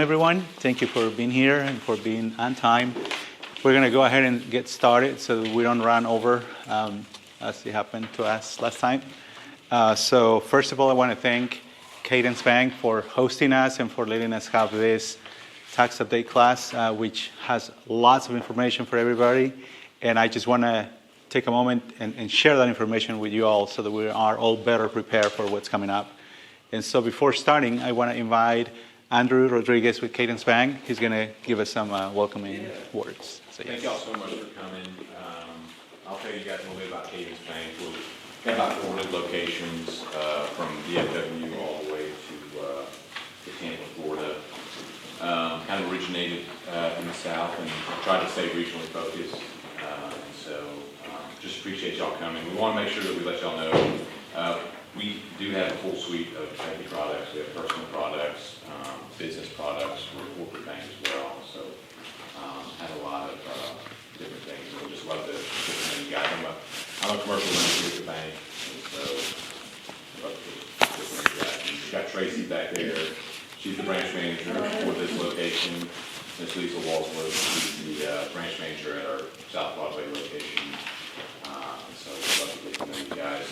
Everyone, thank you for being here and for being on time. We're going to go ahead and get started so that we don't run over as it happened to us last time. So first of all, I want to thank Cadence Bank for hosting us and for letting us have this tax update class, which has lots of information for everybody. And I just want to take a moment and share that information with you all so that we are all better prepared for what's coming up. And so before starting, I want to invite Andrew Rodriguez with Cadence Bank. He's going to give us some welcoming words. So, Thank y'all so much for coming. I'll tell you guys a little bit about Cadence Bank. We've got about 400 locations from DFW all the way to Tampa, Florida. Kind of originated in the South and tried to stay regionally focused. Just appreciate y'all coming. We want to make sure that we let y'all know we do have a full suite of banking products. We have personal products, business products, we're a corporate bank as well. So have a lot of different things. We'll just love to get to know you guys. I'm a commercial lender here at the bank, and so love to get to know you guys. And we've got Tracy back there. She's the branch manager for this location. Ms. Lisa Walsworth, she's the branch manager at our South Broadway location. So we'd love to get to know you guys.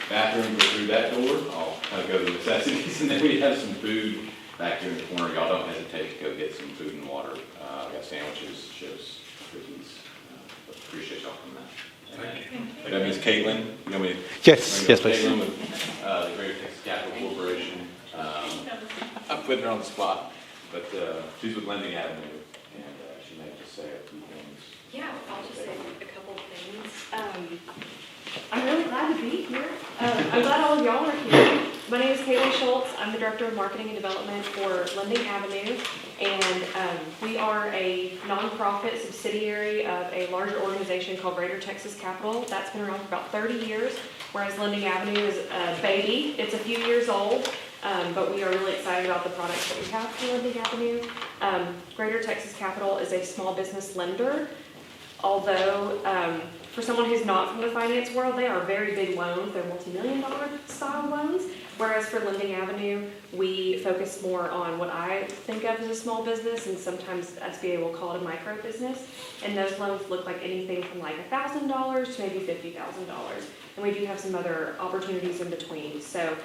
Bathroom, go through that door. I'll kind of go to the necessities, and then we have some food back here in the corner. Y'all don't hesitate to go get some food and water. We got sandwiches, chips, cookies. Appreciate y'all coming out. Thank you. That means Caitlin. You know me? Yes, please. Caitlin with the Greater Texas Capital Corporation. I'm putting her on the spot, but she's with Lending Avenue, and she may just say a few things. Yeah, I'll just say a couple of things. I'm really glad to be here. I'm glad all of y'all are here. My name is Caitlin Schultz. I'm the Director of Marketing and Development for Lending Avenue, and we are a nonprofit subsidiary of a larger organization called Greater Texas Capital. That's been around for about 30 years, whereas Lending Avenue is a baby. It's a few years old, but we are really excited about the products that we have for Lending Avenue. Greater Texas Capital is a small business lender, although for someone who's not from the finance world, they are very big loans. They're multi-million-dollar style loans. Whereas for Lending Avenue, we focus more on what I think of as a small business, and sometimes SBA will call it a micro business. And those loans look like anything from like $1,000 to maybe $50,000. And we do have some other opportunities in between. So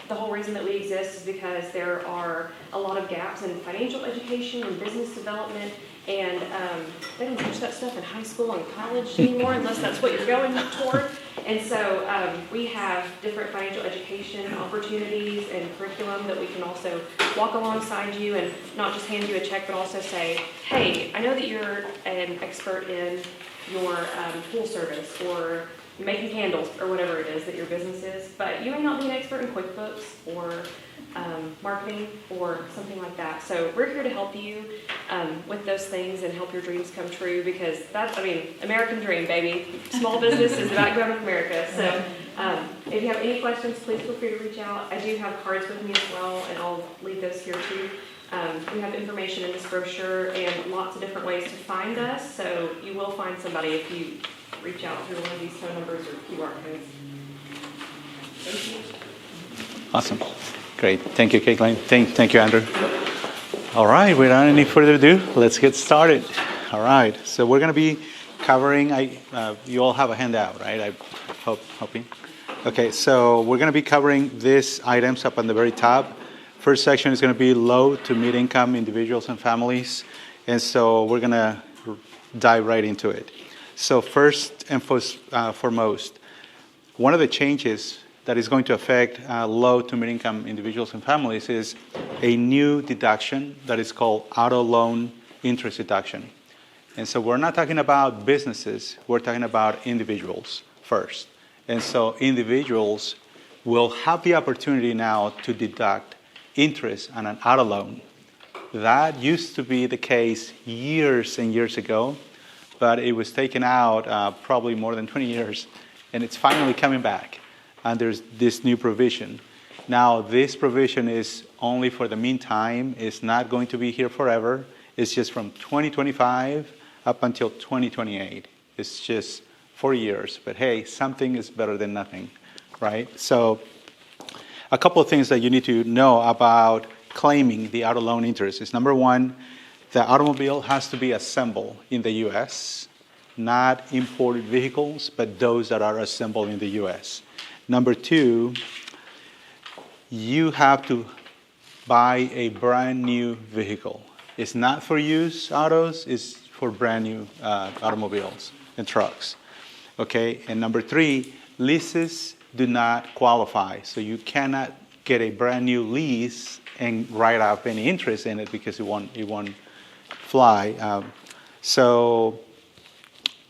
the whole reason that we exist is because there are a lot of gaps in financial education and business development. And they don't teach that stuff in high school and college anymore unless that's what you're going toward. And so we have different financial education opportunities and curriculum that we can also walk alongside you and not just hand you a check, but also say, hey, I know that you're an expert in your pool service or making candles or whatever it is that your business is, but you may not be an expert in QuickBooks or marketing or something like that. So we're here to help you with those things and help your dreams come true, because that's, American dream, baby. Small business is the backbone of America. So if you have any questions, please feel free to reach out. I do have cards with me as well, and I'll leave those here too. We have information in this brochure and lots of different ways to find us, so you will find somebody if you reach out through one of these phone numbers or QR codes. Thank you. Awesome. Great. Thank you, Caitlin. Thank you, Andrew. All right. Without any further ado, let's get started. All right. So we're going to be covering, you all have a handout, right? I hoping. Okay. So we're going to be covering these items up on the very top. First section is going to be low to mid-income individuals and families. And so we're going to dive right into it. So first and foremost, one of the changes that is going to affect low to mid-income individuals and families is a new deduction that is called Auto Loan Interest Deduction. And so we're not talking about businesses, we're talking about individuals first. And so individuals will have the opportunity now to deduct interest on an auto loan. That used to be the case years and years ago, but it was taken out probably more than 20 years, and it's finally coming back. And there's this new provision. Now, this provision is only for the meantime. It's not going to be here forever. It's just from 2025 up until 2028. It's just 4 years. But hey, something is better than nothing, right? So a couple of things that you need to know about claiming the auto loan interest is, number one, the automobile has to be assembled in the U.S., not imported vehicles, but those that are assembled in the U.S. Number two, you have to buy a brand new vehicle. It's not for used autos, it's for brand new automobiles and trucks. Okay, and number three, leases do not qualify. So you cannot get a brand new lease and write off any interest in it because it won't fly. So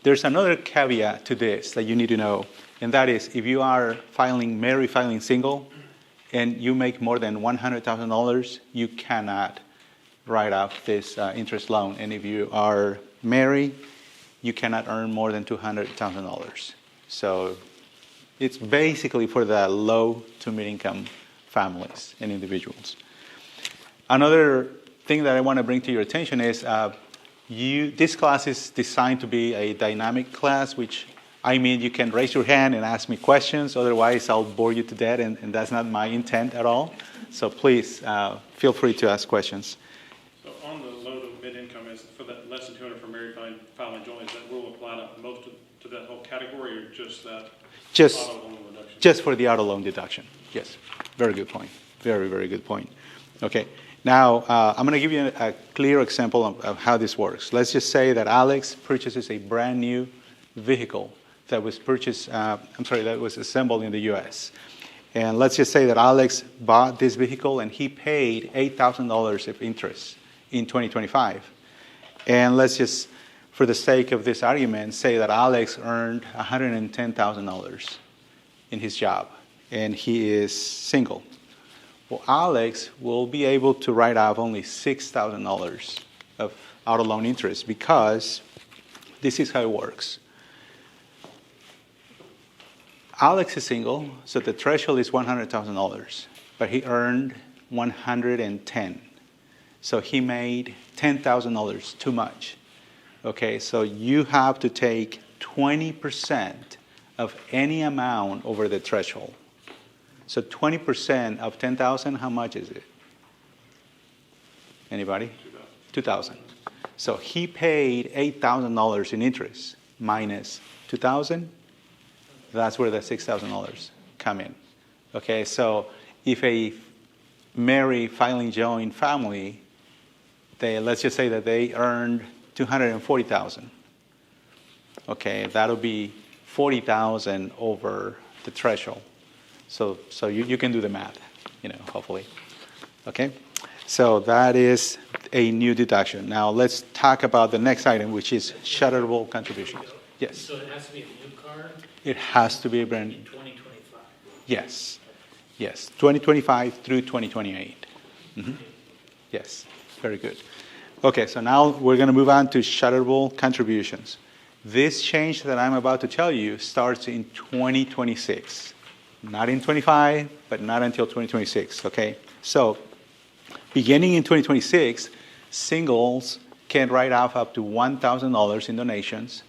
there's another caveat to this that you need to know, and that is if you are married, filing single, and you make more than $100,000, you cannot write off this interest loan. And if you are married, you cannot earn more than $200,000. So it's basically for the low to mid-income families and individuals. Another thing that I want to bring to your attention is this class is designed to be a dynamic class, which I mean you can raise your hand and ask me questions. Otherwise, I'll bore you to death, and that's not my intent at all. So please feel free to ask questions. So on the low to mid-income, is for that less than 200 for married filing joint, is that rule apply to most to that whole category, or just that auto loan reduction? Just for the auto loan deduction. Yes. Very good point. Very, very good point. Okay. Now, I'm going to give you a clear example of how this works. Let's just say that Alex purchases a brand new vehicle that was that was assembled in the U.S. And let's just say that Alex bought this vehicle and he paid $8,000 of interest in 2025. And let's just, for the sake of this argument, say that Alex earned $110,000 in his job and he is single. Well, Alex will be able to write off only $6,000 of auto loan interest because this is how it works. Alex is single, so the threshold is $100,000, but he earned $110,000. So he made $10,000 too much. Okay, so you have to take 20% of any amount over the threshold. So 20% of 10,000, how much is it? Anybody? 2,000. So he paid $8,000 in interest minus 2,000. That's where the $6,000 come in. Okay, so if a married filing joint family, let's just say that they earned $240,000. Okay, that'll be $40,000 over the threshold. So you can do the math, hopefully. Okay, so that is a new deduction. Now let's talk about the next item, which is charitable contributions. Yes. So it has to be a new car? It has to be a brand. In 2025? Yes. 2025 through 2028. Mm-hmm. Yes, very good. Okay, so now we're going to move on to charitable contributions. This change that I'm about to tell you starts in 2026. Not in 25, but not until 2026, okay? So beginning in 2026, singles can write off up to $1,000 in donations,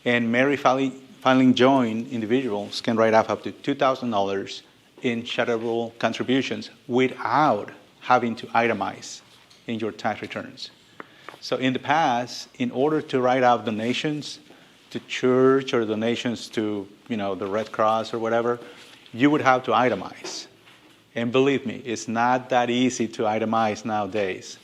and married filing joint individuals can write off up to $2,000 in charitable contributions without having to itemize in your tax returns. So in the past, in order to write off donations to church or donations to, the Red Cross or whatever, you would have to itemize. And believe me, it's not that easy to itemize nowadays.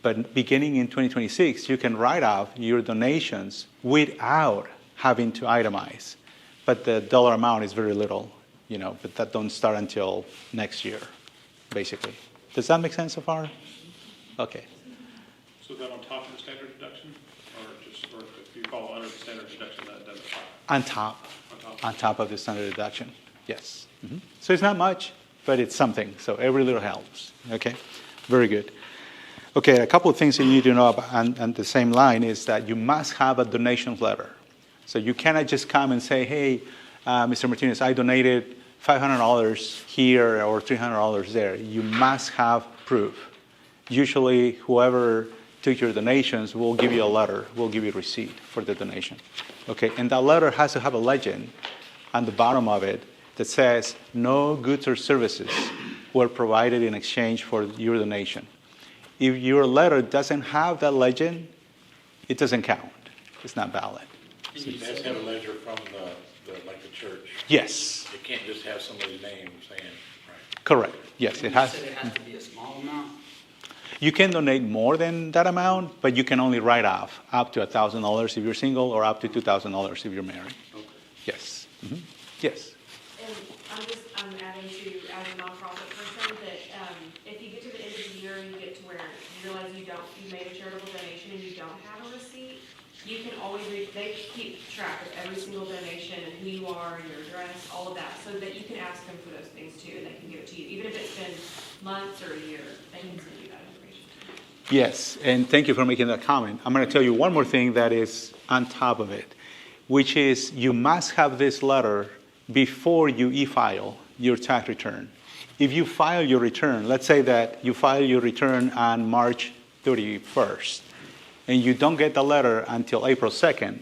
But beginning in 2026, you can write off your donations without having to itemize. But the dollar amount is very little, but that don't start until next year, basically. Does that make sense so far? Okay. So is that on top of the standard deduction? Or if you fall under the standard deduction, that doesn't apply? On top of the standard deduction, yes. Mm-hmm. So it's not much, but it's something. So every little helps. Okay, very good. Okay, a couple of things that you need to know about on the same line is that you must have a donations letter. So you cannot just come and say, hey, Mr. Martinez, I donated $500 here or $300 there. You must have proof. Usually, whoever took your donations will give you a letter, will give you a receipt for the donation. Okay, and that letter has to have a legend on the bottom of it that says no goods or services were provided in exchange for your donation. If your letter doesn't have that legend, it doesn't count. It's not valid. So it has to have a ledger from like the church. Yes, It can't just have somebody's name saying, right? correct. Yes, it You has. said it has to be a small amount? You can donate more than that amount, but you can only write off up to $1,000 if you're single or up to $2,000 if you're married. Yes. Yes. And I'm adding to, as a nonprofit person, that if you get to the end of the year and you get to where you realize you made a charitable donation and you don't have a receipt, you can always they keep track of every single donation and who you are, your address, all of that, so that you can ask them for those things too, and they can give it to you. Even if it's been months or a year, they can send you that information. Yes, and thank you for making that comment. I'm going to tell you one more thing that is on top of it, which is you must have this letter before you e-file your tax return. If you file your return, let's say that you file your return on March 31st, and you don't get the letter until April 2nd,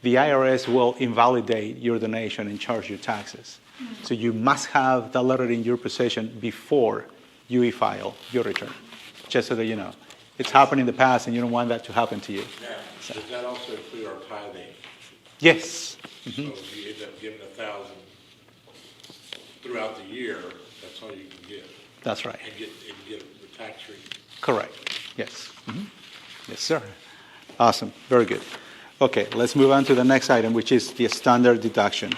the IRS will invalidate your donation and charge you taxes. So you must have the letter in your possession before you e-file your return, just so that you know. It's happened in the past, and you don't want that to happen to you. Now, does that also include our tithing? Yes. So if you end up giving 1,000 throughout the year, that's all you can give, That's right. and get the tax free. Correct. Yes. Yes, sir. Awesome. Very good. Okay, let's move on to the next item, which is the standard deduction.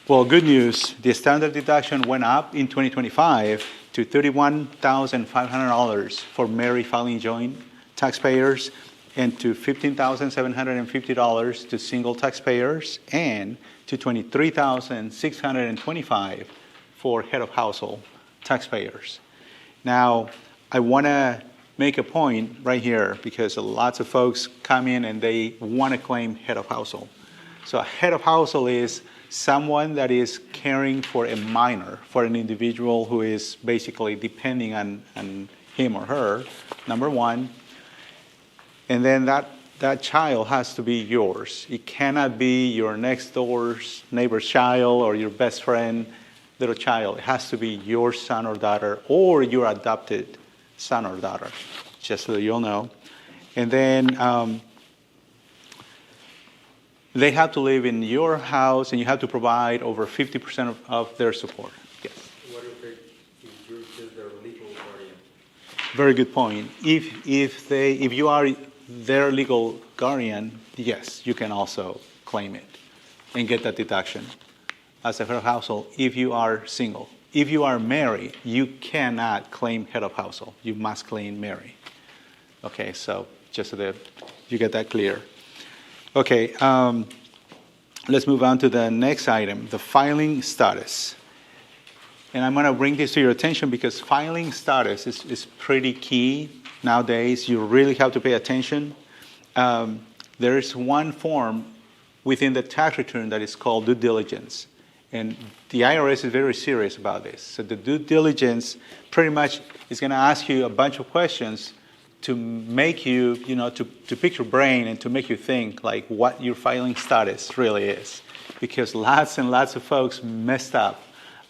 Well, good news. The standard deduction went up in 2025 to $31,500 for married filing joint taxpayers, and to $15,750 to single taxpayers, and to $23,625 for head of household taxpayers. Now, I want to make a point right here because lots of folks come in and they want to claim head of household. So a head of household is someone that is caring for a minor, for an individual who is basically depending on him or her, number one. And then that child has to be yours. It cannot be your next door's neighbor's child or your best friend little child. It has to be your son or daughter or your adopted son or daughter, just so that you'll know. And then they have to live in your house, and you have to provide over 50% of their support. Yes. What if you're their legal guardian? Very good point. If you are their legal guardian, yes, you can also claim it and get that deduction as a head of household if you are single. If you are married, you cannot claim head of household. You must claim married. Okay, so just so that you get that clear. Okay, let's move on to the next item, the filing status. And I'm going to bring this to your attention because filing status is pretty key nowadays. You really have to pay attention. There is one form within the tax return that is called due diligence. And the IRS is very serious about this. So the due diligence pretty much is going to ask you a bunch of questions to make you, to pick your brain and to make you think like what your filing status really is. Because lots and lots of folks messed up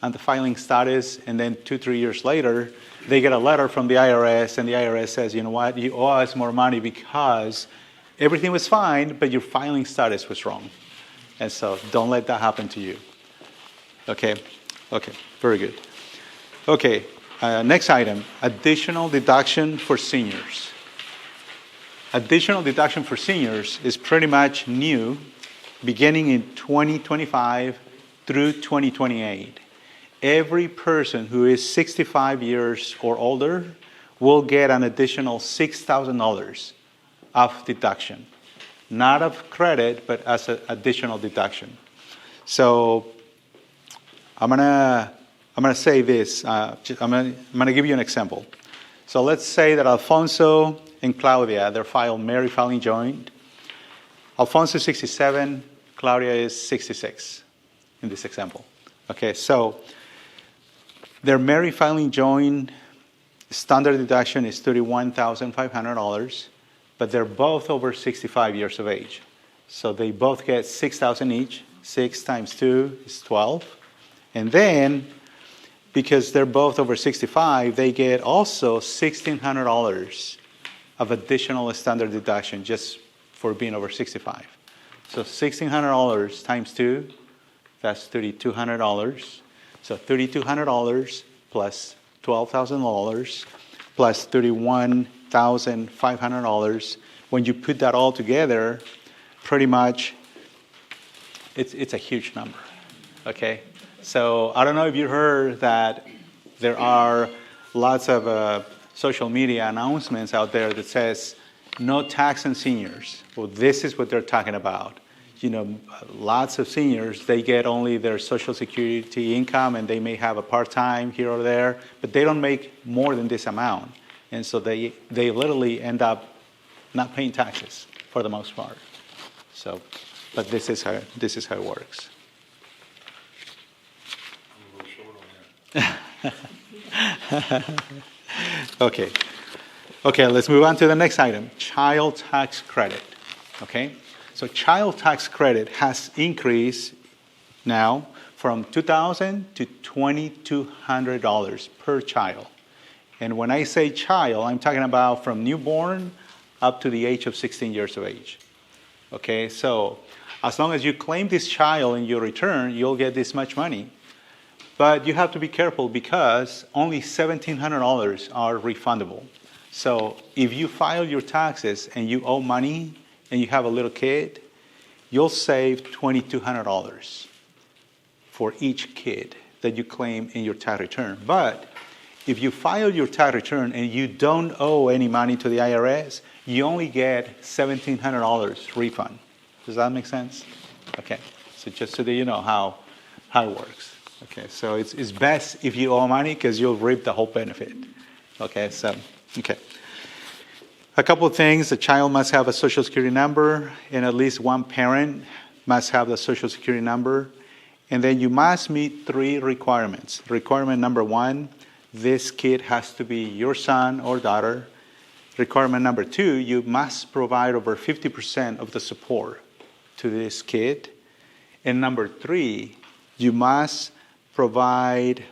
on the filing status, and then 2-3 years later, they get a letter from the IRS, and the IRS says, you know what, you owe us more money because everything was fine, but your filing status was wrong. And so don't let that happen to you. Okay, very good. Okay, next item, additional deduction for seniors. Additional deduction for seniors is pretty much new, beginning in 2025 through 2028. Every person who is 65 years or older will get an additional $6,000 of deduction. Not of credit, but as an additional deduction. So I'm gonna say this. I'm gonna give you an example. So let's say that Alfonso and Claudia, they're married filing joint. Alfonso is 67, Claudia is 66 in this example. Okay, so their married filing joint standard deduction is $31,500, but they're both over 65 years of age. So they both get $6,000 each. 6 times 2 is 12. And then because they're both over 65, they get also $1,600 of additional standard deduction just for being over 65. So $1,600 times 2, that's $3,200. So $3,200 plus $12,000 plus $31,500. When you put that all together, pretty much it's a huge number, okay? So I don't know if you heard that there are lots of social media announcements out there that says no tax on seniors. Well, this is what they're talking about. You know, lots of seniors, they get only their Social Security income, and they may have a part-time here or there, but they don't make more than this amount. And so they literally end up not paying taxes for the most part. So, but this is how it works. I'm a little short on that. Okay, let's move on to the next item, child tax credit, okay? So child tax credit has increased now from $2,000 to $2,200 per child. And when I say child, I'm talking about from newborn up to the age of 16 years of age. Okay, so as long as you claim this child in your return, you'll get this much money. But you have to be careful because only $1,700 are refundable. So if you file your taxes and you owe money and you have a little kid, you'll save $2,200 for each kid that you claim in your tax return. But if you file your tax return and you don't owe any money to the IRS, you only get $1,700 refund. Does that make sense? Okay, so just so that you know how it works. Okay, so it's best if you owe money because you'll reap the whole benefit. Okay, so, okay. A couple of things, the child must have a Social Security number, and at least one parent must have the Social Security number. And then you must meet 3 requirements. Requirement number 1, this kid has to be your son or daughter. Requirement number 2, you must provide over 50% of the support to this kid. And number 3, you must provide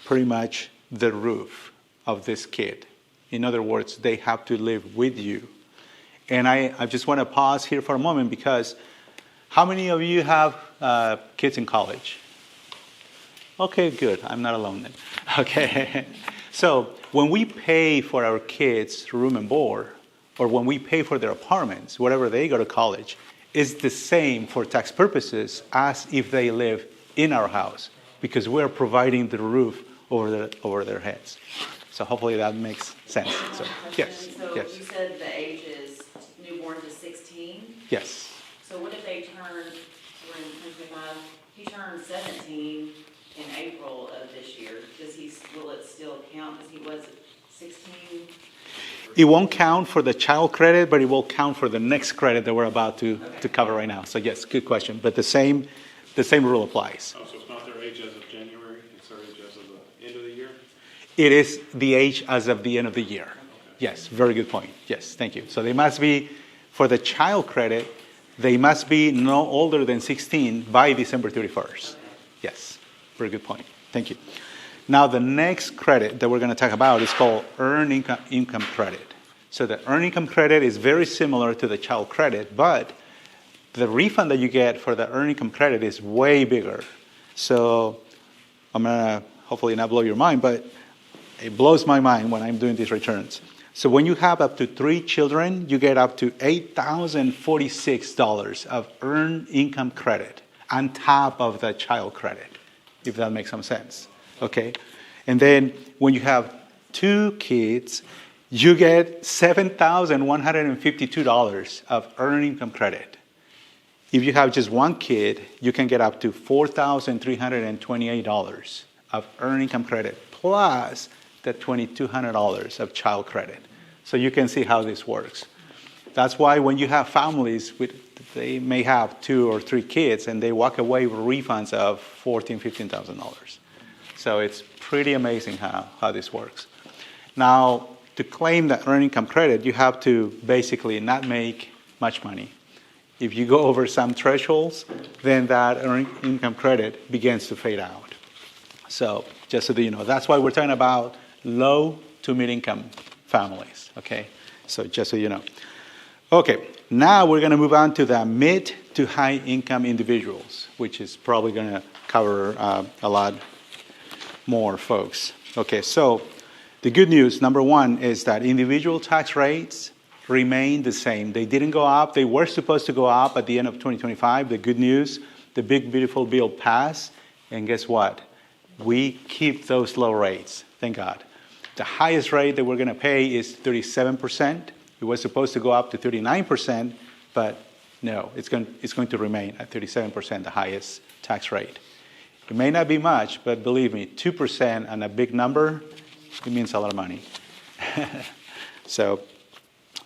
pretty much the roof of this kid. In other words, they have to live with you. And I just want to pause here for a moment because how many of you have kids in college? Okay, good. I'm not alone then. Okay. So when we pay for our kids' room and board, or when we pay for their apartments, wherever they go to college, it's the same for tax purposes as if they live in our house because we're providing the roof over their heads. So hopefully that makes sense. So, yes, So yes. you said the age is newborn to 16? Yes. So what if they turn, we're in 2025, he turned 17 in April of this year. Will it still count as he was at 16? It won't count for the child credit, but it will count for the next credit that we're about to cover right now. So yes, good question. But the same rule applies. Oh, so it's not their age as of January, it's their age as of the end of the year? It is the age as of the end of the year. Yes, very good point. Yes, thank you. So they must be, for the child credit, they must be no older than 16 by December 31st. Yes, very good point. Thank you. Now the next credit that we're going to talk about is called Earned Income Credit. So the Earned Income Credit is very similar to the child credit, but the refund that you get for the Earned Income Credit is way bigger. So I'm going to hopefully not blow your mind, but it blows my mind when I'm doing these returns. So when you have up to 3 children, you get up to $8,046 of Earned Income Credit on top of the child credit, if that makes some sense. Okay? And then when you have 2 kids, you get $7,152 of Earned Income Credit. If you have just 1 kid, you can get up to $4,328 of Earned Income Credit plus the $2,200 of child credit. So you can see how this works. That's why when you have families, they may have 2 or 3 kids and they walk away with refunds of $14,000, $15,000. So it's pretty amazing how this works. Now, to claim the Earned Income Credit, you have to basically not make much money. If you go over some thresholds, then that Earned Income Credit begins to fade out. So just so that you know. That's why we're talking about low to mid-income families, okay? So just so you know. Okay, now we're going to move on to the mid to high-income individuals, which is probably going to cover a lot more folks. Okay, so the good news, number one, is that individual tax rates remain the same. They didn't go up. They were supposed to go up at the end of 2025. The good news, the big, beautiful bill passed, and guess what? We keep those low rates, thank God. The highest rate that we're going to pay is 37%. It was supposed to go up to 39%, but no, it's going to remain at 37%, the highest tax rate. It may not be much, but believe me, 2% on a big number, it means a lot of money. So,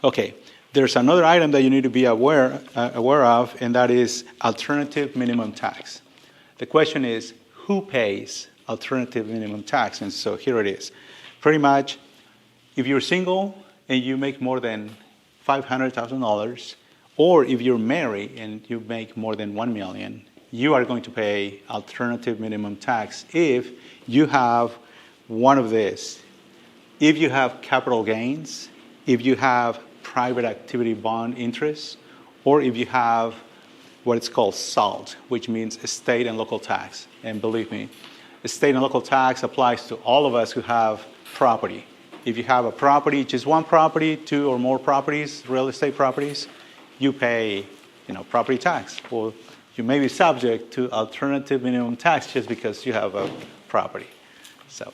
okay, there's another item that you need to be aware of, and that is alternative minimum tax. The question is, who pays alternative minimum tax? And so here it is. Pretty much, if you're single and you make more than $500,000, or if you're married and you make more than $1 million, you are going to pay alternative minimum tax if you have one of this. If you have capital gains, if you have private activity bond interest, or if you have what it's called SALT, which means estate and local tax. And believe me, estate and local tax applies to all of us who have property. If you have a property, just one property, two or more properties, real estate properties, you pay, property tax. Or you may be subject to alternative minimum tax just because you have a property. So,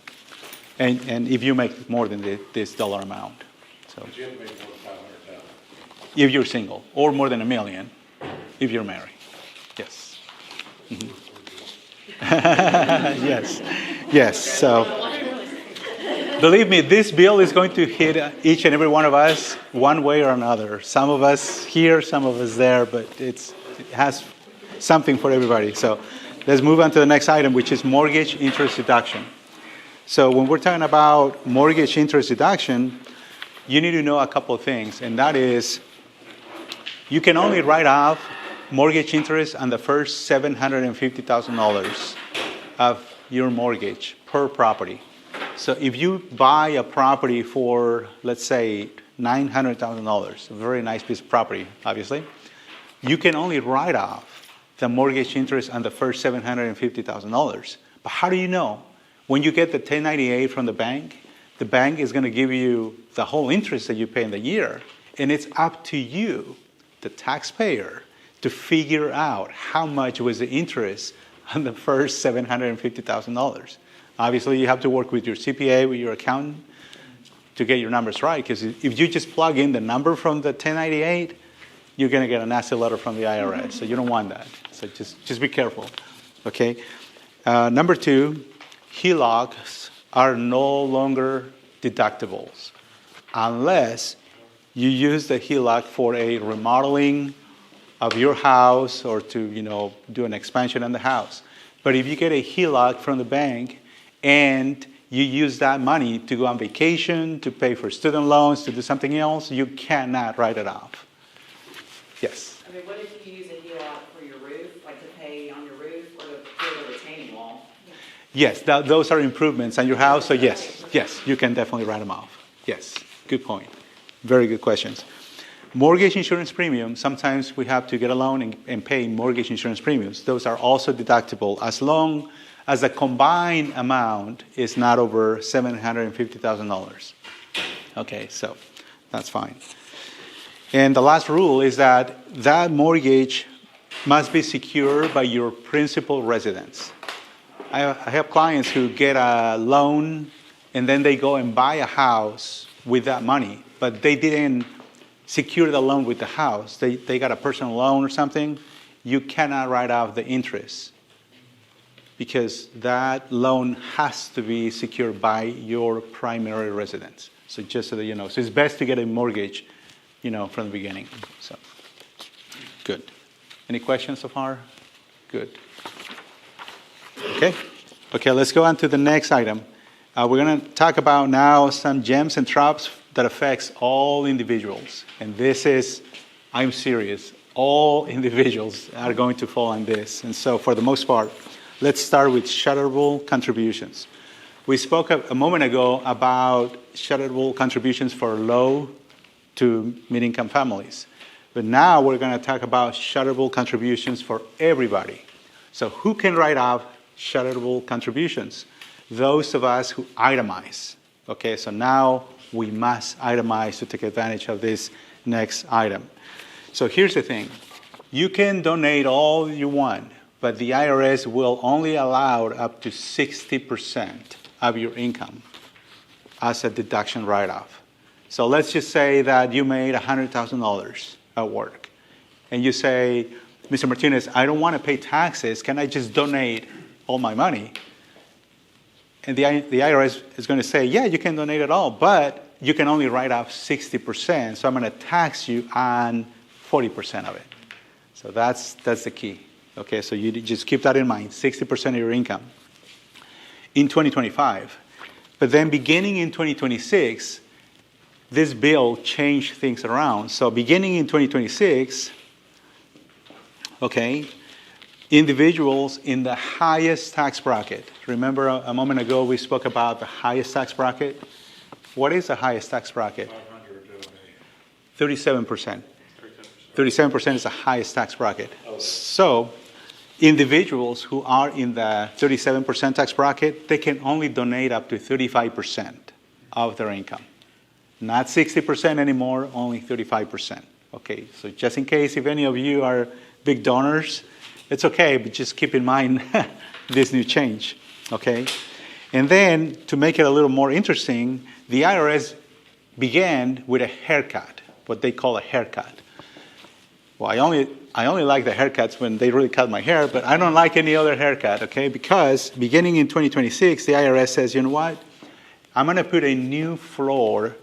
and if you make more than this dollar amount. So, Jim made more than 500,000. if you're single, or more than $1 million, if you're married. Yes. Mm-hmm. Yes. So, believe me, this bill is going to hit each and every one of us one way or another. Some of us here, some of us there, but it has something for everybody. So let's move on to the next item, which is mortgage interest deduction. So when we're talking about mortgage interest deduction, you need to know a couple of things, and that is you can only write off mortgage interest on the first $750,000 of your mortgage per property. So if you buy a property for, let's say, $900,000, a very nice piece of property, obviously, you can only write off the mortgage interest on the first $750,000. But how do you know? When you get the 1098 from the bank is going to give you the whole interest that you pay in the year, and it's up to you, the taxpayer, to figure out how much was the interest on the first $750,000. Obviously, you have to work with your CPA, with your accountant, to get your numbers right, because if you just plug in the number from the 1098, you're going to get a nasty letter from the IRS, so you don't want that. So just be careful, okay? Number two, HELOCs are no longer deductibles unless you use the HELOC for a remodeling of your house or to do an expansion in the house. But if you get a HELOC from the bank and you use that money to go on vacation, to pay for student loans, to do something else, you cannot write it off. Yes? I mean, what if you use a HELOC for your roof, like to pay on your roof or to build a retaining wall? Yes, those are improvements on your house, so yes, you can definitely write them off. Yes, good point. Very good questions. Mortgage insurance premiums, sometimes we have to get a loan and pay mortgage insurance premiums. Those are also deductible as long as the combined amount is not over $750,000. Okay, so that's fine. And the last rule is that mortgage must be secured by your principal residence. I have clients who get a loan and then they go and buy a house with that money, but they didn't secure the loan with the house. They got a personal loan or something. You cannot write off the interest because that loan has to be secured by your primary residence. So just so that you know. So it's best to get a mortgage, from the beginning. So, good. Any questions so far? Good. Okay, let's go on to the next item. We're going to talk about now some gems and traps that affects all individuals. And this is, I'm serious, all individuals are going to fall on this. And so for the most part, let's start with charitable contributions. We spoke a moment ago about charitable contributions for low to mid-income families. But now we're going to talk about charitable contributions for everybody. So who can write off charitable contributions? Those of us who itemize. Okay, so now we must itemize to take advantage of this next item. So here's the thing. You can donate all you want, but the IRS will only allow up to 60% of your income as a deduction write-off. So let's just say that you made $100,000 at work, and you say, Mr. Martinez, I don't want to pay taxes. Can I just donate all my money? And the IRS is going to say, yeah, you can donate it all, but you can only write off 60%, so I'm going to tax you on 40% of it. So that's the key. Okay, so you just keep that in mind, 60% of your income in 2025. But then beginning in 2026, this bill changed things around. So beginning in 2026, okay, individuals in the highest tax bracket. Remember a moment ago we spoke about the highest tax bracket? What is the highest tax bracket? 37%. 37% is the highest tax bracket. So individuals who are in the 37% tax bracket, they can only donate up to 35% of their income. Not 60% anymore, only 35%. Okay, so just in case if any of you are big donors, it's okay, but just keep in mind this new change, okay? And then to make it a little more interesting, the IRS began with a haircut, what they call a haircut. Well, I only like the haircuts when they really cut my hair, but I don't like any other haircut, okay? Because beginning in 2026, the IRS says, you know what? I'm going to put a new floor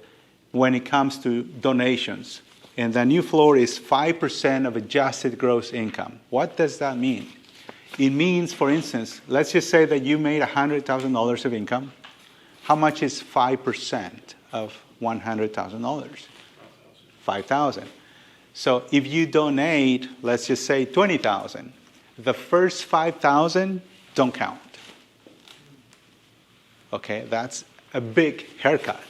when it comes to donations. And the new floor is 5% of adjusted gross income. What does that mean? It means, for instance, let's just say that you made $100,000 of income. How much is 5% of $100,000? $5,000. So if you donate, let's just say $20,000, the first $5,000 don't count. Okay, that's a big haircut.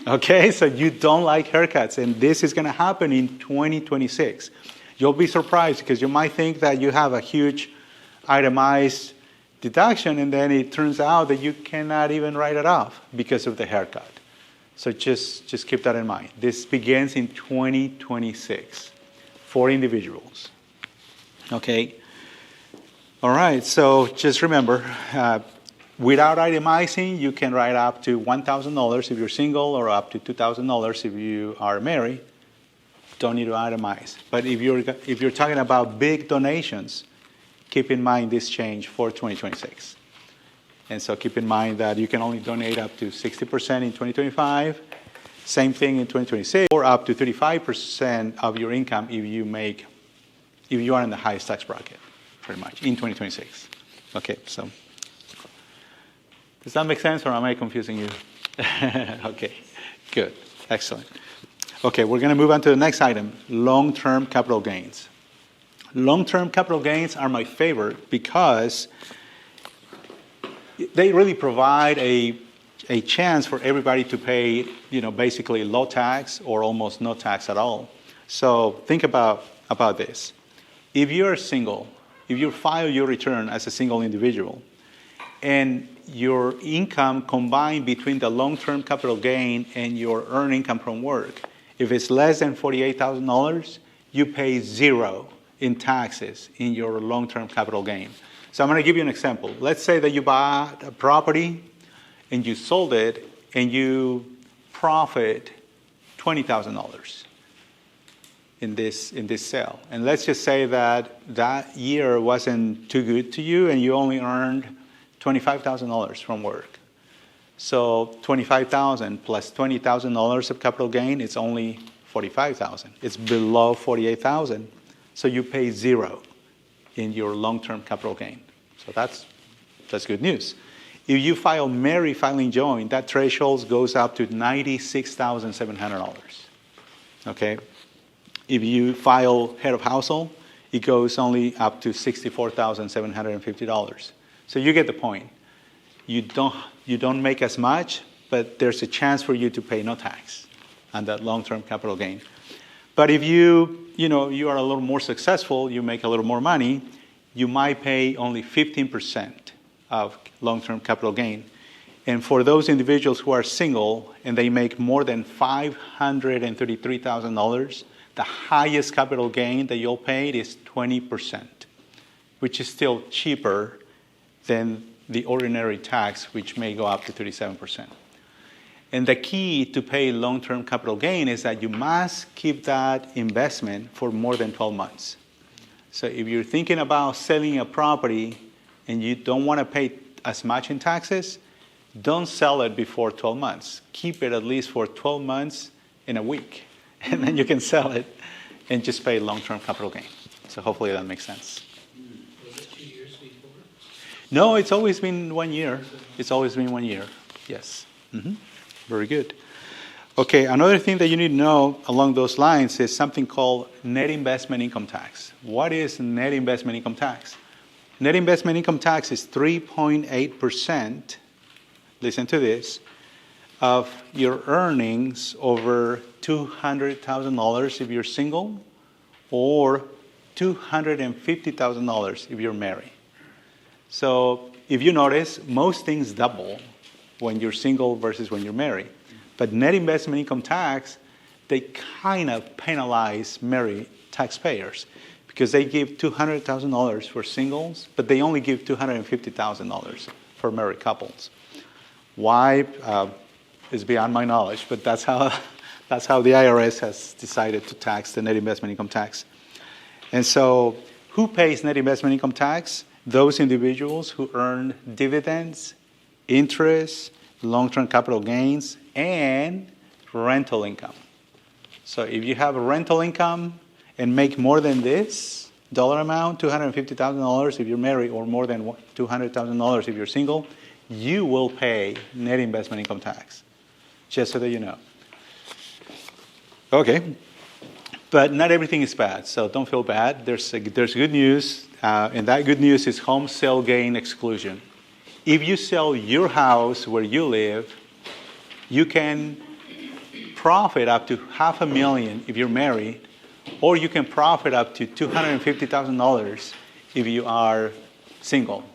Okay, so you don't like haircuts, and this is going to happen in 2026. You'll be surprised because you might think that you have a huge itemized deduction, and then it turns out that you cannot even write it off because of the haircut. So just keep that in mind. This begins in 2026 for individuals. Okay. All right, so just remember, without itemizing, you can write up to $1,000 if you're single or up to $2,000 if you are married. Don't need to itemize. But if you're talking about big donations, keep in mind this change for 2026. And so keep in mind that you can only donate up to 60% in 2025, same thing in 2026, or up to 35% of your income if you are in the highest tax bracket, pretty much, in 2026. Okay, so does that make sense, or am I confusing you? Okay, good, excellent. Okay, we're going to move on to the next item, long-term capital gains. Long-term capital gains are my favorite because they really provide a chance for everybody to pay, basically low tax or almost no tax at all. So think about this. If you're single, if you file your return as a single individual, and your income combined between the long-term capital gain and your earned income from work, if it's less than $48,000, you pay zero in taxes in your long-term capital gain. So I'm going to give you an example. Let's say that you bought a property and you sold it and you profit $20,000 in this sale. And let's just say that year wasn't too good to you and you only earned $25,000 from work. So $25,000 plus $20,000 of capital gain, it's only $45,000. It's below $48,000. So you pay zero in your long-term capital gain. So that's good news. If you file married filing joint, that threshold goes up to $96,700. Okay? If you file head of household, it goes only up to $64,750. So you get the point. you don't make as much, but there's a chance for you to pay no tax on that long-term capital gain. But if you are a little more successful, you make a little more money, you might pay only 15% of long-term capital gain. And for those individuals who are single and they make more than $533,000, the highest capital gain that you'll pay is 20%, which is still cheaper than the ordinary tax, which may go up to 37%. And the key to pay long-term capital gain is that you must keep that investment for more than 12 months. So if you're thinking about selling a property and you don't want to pay as much in taxes, don't sell it before 12 months. Keep it at least for 12 months in a week, and then you can sell it and just pay long-term capital gain. So hopefully that makes sense. Was it 2 years before? No, it's always been 1 year. It's always been 1 year, yes. Very good. Okay, another thing that you need to know along those lines is something called net investment income tax. What is net investment income tax? Net investment income tax is 3.8%, listen to this, of your earnings over $200,000 if you're single, or $250,000 if you're married. So if you notice, most things double when you're single versus when you're married. But net investment income tax, they kind of penalize married taxpayers because they give $200,000 for singles, but they only give $250,000 for married couples. Why is beyond my knowledge, but that's how the IRS has decided to tax the net investment income tax. And so who pays net investment income tax? Those individuals who earn dividends, interest, long-term capital gains, and rental income. So if you have a rental income and make more than this dollar amount, $250,000 if you're married, or more than $200,000 if you're single, you will pay net investment income tax, just so that you know. Okay, but not everything is bad, so don't feel bad. There's good news, and that good news is home sale gain exclusion. If you sell your house where you live, you can profit up to $500,000 if you're married, or you can profit up to $250,000 if you are single.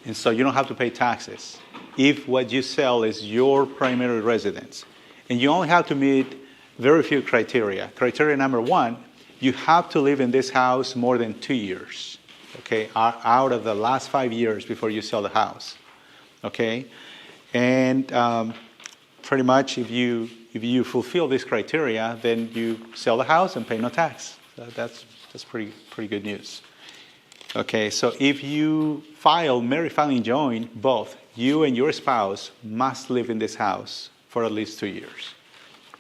And so you don't have to pay taxes if what you sell is your primary residence. And you only have to meet very few criteria. Criteria number one, you have to live in this house more than 2 years, okay, out of the last 5 years before you sell the house, okay? And pretty much if you fulfill this criteria, then you sell the house and pay no tax. So that's pretty good news. Okay, so if you file married filing joint, both you and your spouse must live in this house for at least 2 years.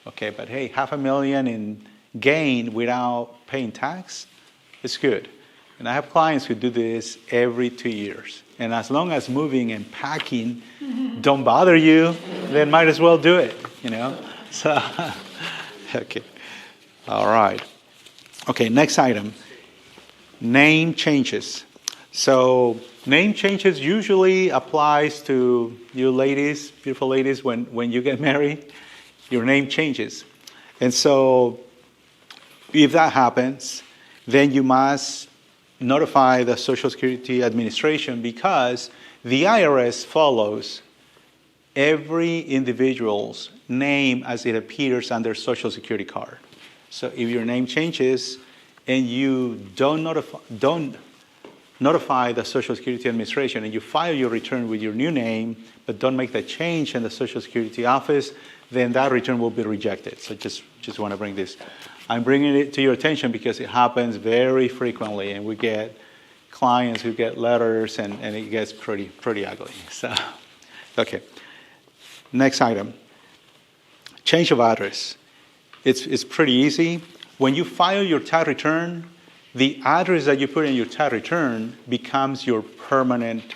Okay, but hey, $500,000 in gain without paying tax is good. And I have clients who do this every 2 years. And as long as moving and packing don't bother you, then might as well do it, you know? So, okay. All right. Okay, next item. Name changes. So name changes usually applies to you ladies, beautiful ladies, when you get married, your name changes. And so if that happens, then you must notify the Social Security Administration, because the IRS follows every individual's name as it appears on their Social Security card. So if your name changes and you don't notify the Social Security Administration and you file your return with your new name but don't make the change in the Social Security office, then that return will be rejected. So just want to bring this. I'm bringing it to your attention because it happens very frequently, and we get clients who get letters, and it gets pretty ugly. So, okay. Next item. Change of address. It's pretty easy. When you file your tax return, the address that you put in your tax return becomes your permanent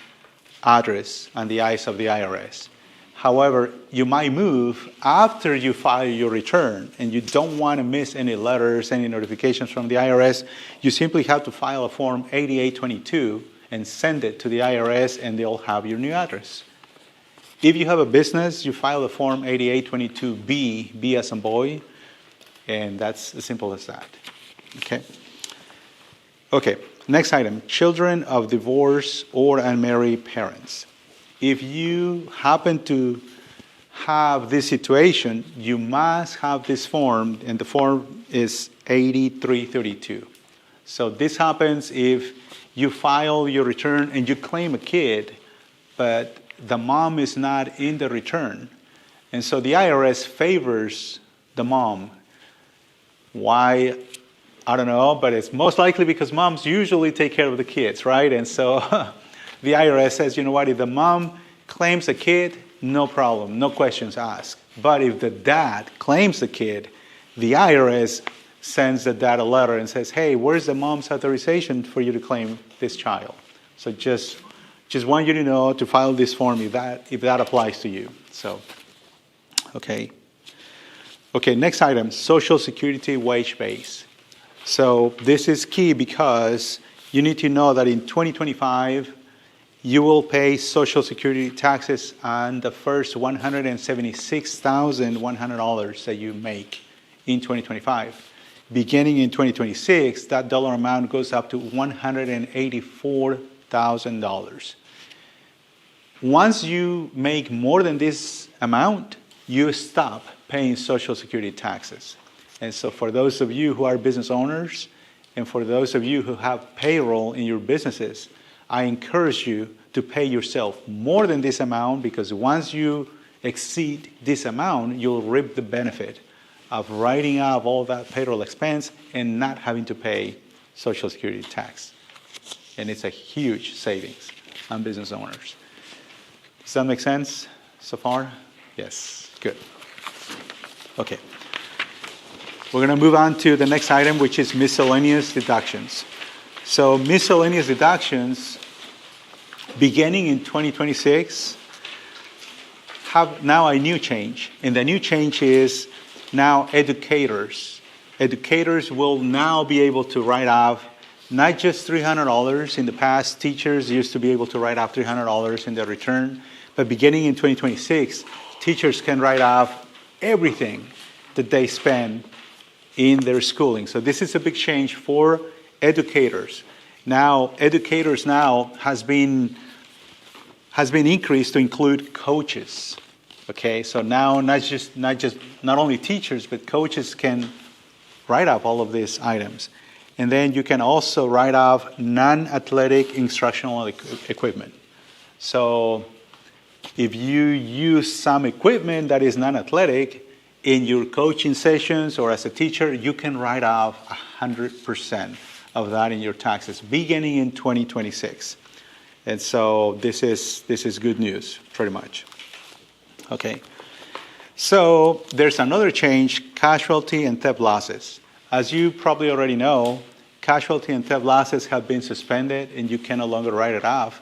address on the eyes of the IRS. However, you might move after you file your return, and you don't want to miss any letters, any notifications from the IRS. You simply have to file a Form 8822 and send it to the IRS, and they'll have your new address. If you have a business, you file the Form 8822B, B as in boy, and that's as simple as that. Okay? Okay, next item, children of divorced or unmarried parents. If you happen to have this situation, you must have this form, and the form is 8332. So this happens if you file your return and you claim a kid, but the mom is not in the return. And so the IRS favors the mom. Why? I don't know, but it's most likely because moms usually take care of the kids, right? And so the IRS says, you know what, if the mom claims a kid, no problem, no questions asked. But if the dad claims the kid, the IRS sends the dad a letter and says, hey, where's the mom's authorization for you to claim this child? So just want you to know to file this form if that applies to you. So, okay. Okay, next item, Social Security wage base. So this is key because you need to know that in 2025, you will pay Social Security taxes on the first $176,100 that you make in 2025. Beginning in 2026, that dollar amount goes up to $184,000. Once you make more than this amount, you stop paying Social Security taxes. And so for those of you who are business owners, and for those of you who have payroll in your businesses, I encourage you to pay yourself more than this amount, because once you exceed this amount, you'll reap the benefit of writing off all that payroll expense and not having to pay Social Security tax. And it's a huge savings on business owners. Does that make sense so far? Yes, good. Okay. We're going to move on to the next item, which is miscellaneous deductions. So miscellaneous deductions, beginning in 2026, have now a new change. And the new change is now educators. Educators will now be able to write off not just $300. In the past, teachers used to be able to write off $300 in their return. But beginning in 2026, teachers can write off everything that they spend in their schooling. So this is a big change for educators. Now, educators now has been increased to include coaches. Okay, so now not only teachers, but coaches can write off all of these items. And then you can also write off non-athletic instructional equipment. So if you use some equipment that is non-athletic in your coaching sessions or as a teacher, you can write off 100% of that in your taxes beginning in 2026. And so this is good news, pretty much. Okay. So there's another change, casualty and theft losses. As you probably already know, casualty and theft losses have been suspended and you can no longer write it off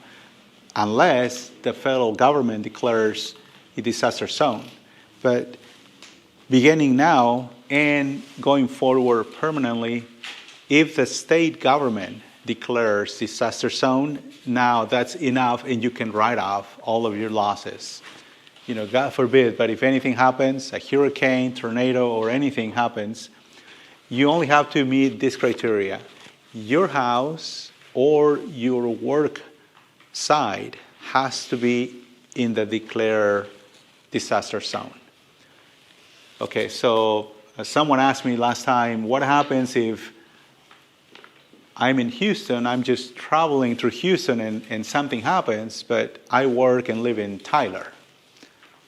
unless the federal government declares a disaster zone. But beginning now and going forward permanently, if the state government declares disaster zone, now that's enough and you can write off all of your losses. You know, God forbid, but if anything happens, a hurricane, tornado, or anything happens, you only have to meet this criteria. Your house or your work site has to be in the declared disaster zone. Okay, so someone asked me last time, what happens if I'm in Houston, I'm just traveling through Houston and something happens, but I work and live in Tyler?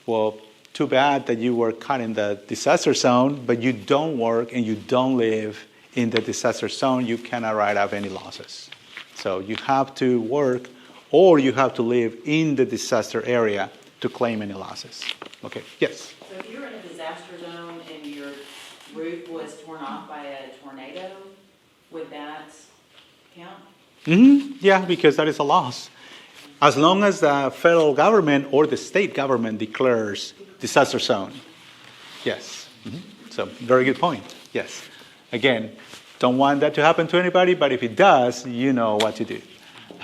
Well, too bad that you were caught in the disaster zone, but you don't work and you don't live in the disaster zone, you cannot write off any losses. So you have to work or you have to live in the disaster area to claim any losses. Okay, yes? So if you're in a disaster zone and your roof was torn off by a tornado, would that count? Yeah, because that is a loss. As long as the federal government or the state government declares disaster zone. Yes. So very good point. Yes. Again, don't want that to happen to anybody, but if it does, you know what to do.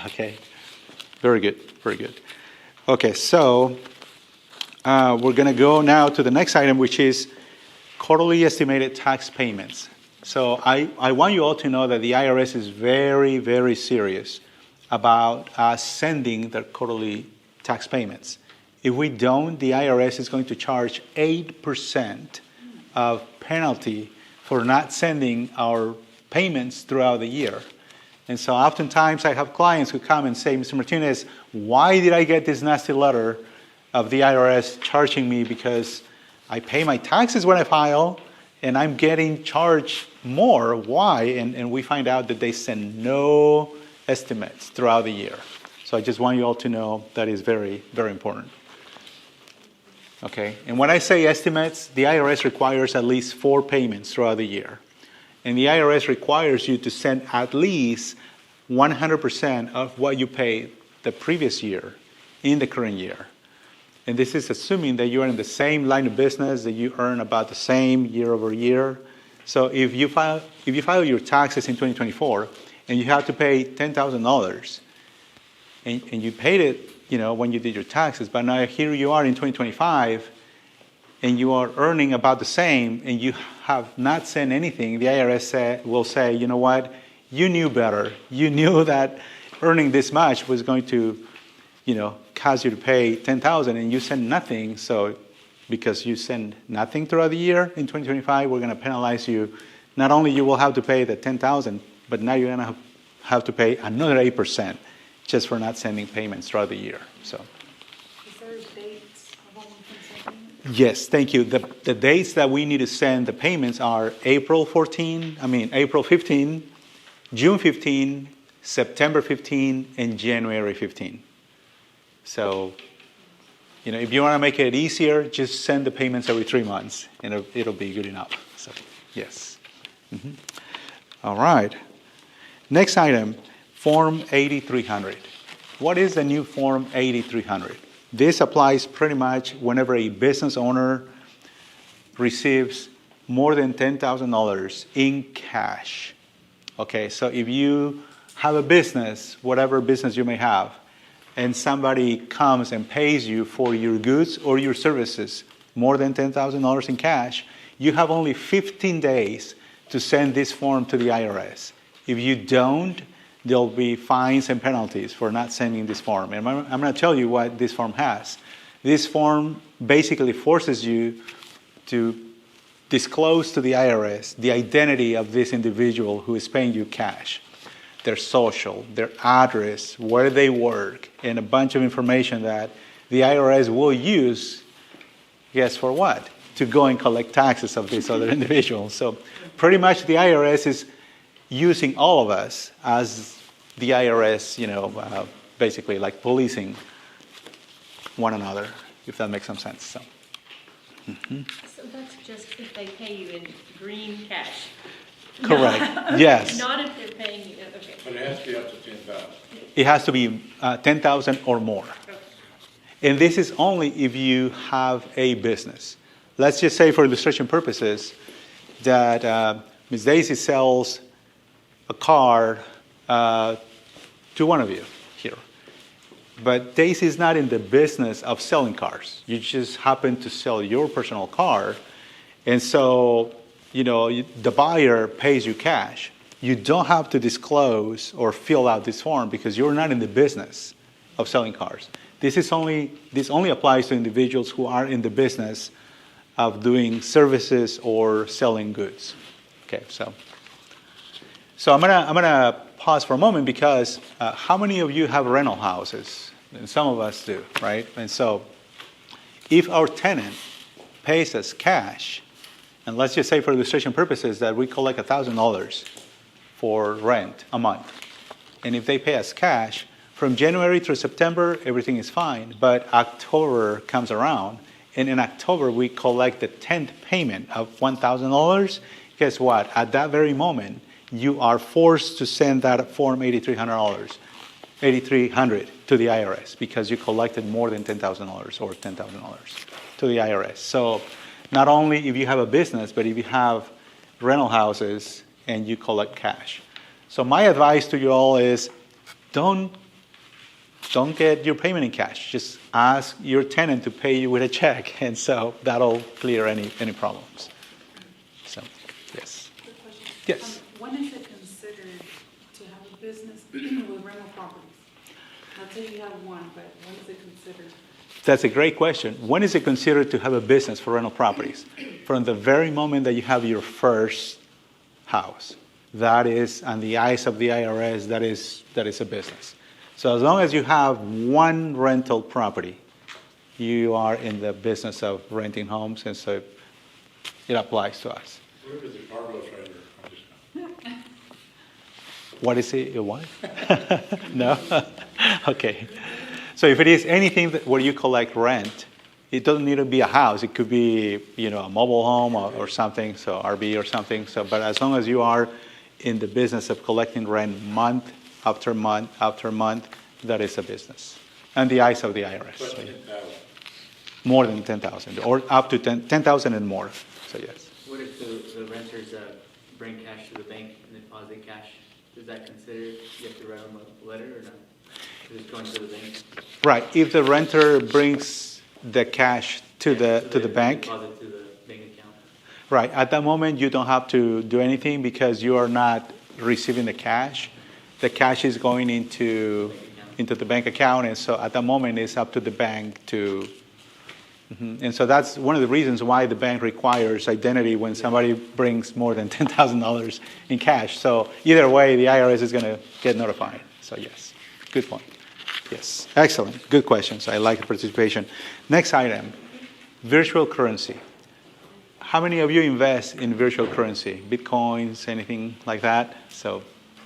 Okay. Very good. Very good. Okay, so we're going to go now to the next item, which is quarterly estimated tax payments. So I want you all to know that the IRS is very, very serious about us sending their quarterly tax payments. If we don't, the IRS is going to charge 8% of penalty for not sending our payments throughout the year. And so oftentimes I have clients who come and say, Mr. Martinez, why did I get this nasty letter of the IRS charging me because I pay my taxes when I file and I'm getting charged more? Why? And we find out that they send no estimates throughout the year. So I just want you all to know that is very, very important. Okay, and when I say estimates, the IRS requires at least 4 payments throughout the year. And the IRS requires you to send at least 100% of what you paid the previous year in the current year. And this is assuming that you are in the same line of business, that you earn about the same year over year. So if you file your taxes in 2024 and you have to pay $10,000 and you paid it, when you did your taxes, but now here you are in 2025 and you are earning about the same and you have not sent anything, the IRS will say, you know what, you knew better. You knew that earning this much was going to, cause you to pay $10,000 and you sent nothing. So because you send nothing throughout the year in 2025, we're going to penalize you. Not only you will have to pay the $10,000, but now you're going to have to pay another 8% just for not sending payments throughout the year. So. Is there dates of all of them? Yes, thank you. The dates that we need to send the payments are April 15, June 15, September 15, and January 15. So, if you want to make it easier, just send the payments every 3 months, and it'll be good enough. So, yes. Mm-hmm. All right. Next item, Form 8300. What is the new Form 8300? This applies pretty much whenever a business owner receives more than $10,000 in cash. Okay, so if you have a business, whatever business you may have, and somebody comes and pays you for your goods or your services more than $10,000 in cash, you have only 15 days to send this form to the IRS. If you don't, there'll be fines and penalties for not sending this form. And I'm going to tell you what this form has. This form basically forces you to disclose to the IRS the identity of this individual who is paying you cash, their social, their address, where they work, and a bunch of information that the IRS will use, guess for what? To go and collect taxes of these other individuals. So pretty much the IRS is using all of us as the IRS, basically like policing one another, if that makes some sense. So. Mm-hmm. So that's just if they pay you in green cash? Correct, yes. Not if they're paying you, okay. But it has to be up to 10,000. It has to be 10,000 or more. Okay. And this is only if you have a business. Let's just say for illustration purposes that Ms. Daisy sells a car to one of you here. But Daisy is not in the business of selling cars. You just happen to sell your personal car. And so, the buyer pays you cash. You don't have to disclose or fill out this form because you're not in the business of selling cars. This only applies to individuals who are in the business of doing services or selling goods. Okay, so I'm gonna pause for a moment because how many of you have rental houses? And some of us do, right? And so if our tenant pays us cash, and let's just say for illustration purposes that we collect $1,000 for rent a month, and if they pay us cash, from January through September, everything is fine, but October comes around, and in October we collect the 10th payment of $1,000, guess what? At that very moment, you are forced to send that Form 8300 to the IRS because you collected more than $10,000 or $10,000 to the IRS. So not only if you have a business, but if you have rental houses and you collect cash. So my advice to you all is don't don't get your payment in cash. Just ask your tenant to pay you with a check, and so that'll clear any problems. So, yes. Good question. Yes. When is it considered to have a business with rental properties? Let's say you have one, but when is it considered? That's a great question. When is it considered to have a business for rental properties? From the very moment that you have your first house. That is, on the eyes of the IRS, that is a business. So as long as you have one rental property, you are in the business of renting homes, and so it applies to us. Where is the cargo trailer? What is it? What? No? Okay. So if it is anything where you collect rent, it doesn't need to be a house. It could be, a mobile home or something, so RV or something. So, but as long as you are in the business of collecting rent month after month after month, that is a business. And the eyes of the IRS. So, yeah. More than 10,000, or up to 10,000 and more. So yes. What if the renters bring cash to the bank and deposit cash? Is that considered, you have to write them a letter or not? Is it going to the bank? Right. If the renter brings the cash to the bank. Deposit to the bank account. Right. At that moment, you don't have to do anything because you are not receiving the cash. The cash is going into the bank account, and so at that moment, it's up to the bank to. And so that's one of the reasons why the bank requires identity when somebody brings more than $10,000 in cash. So either way, the IRS is going to get notified. So yes, good point. Yes, excellent. Good questions. I like the participation. Next item, virtual currency. How many of you invest in virtual currency? Bitcoins, anything like that? So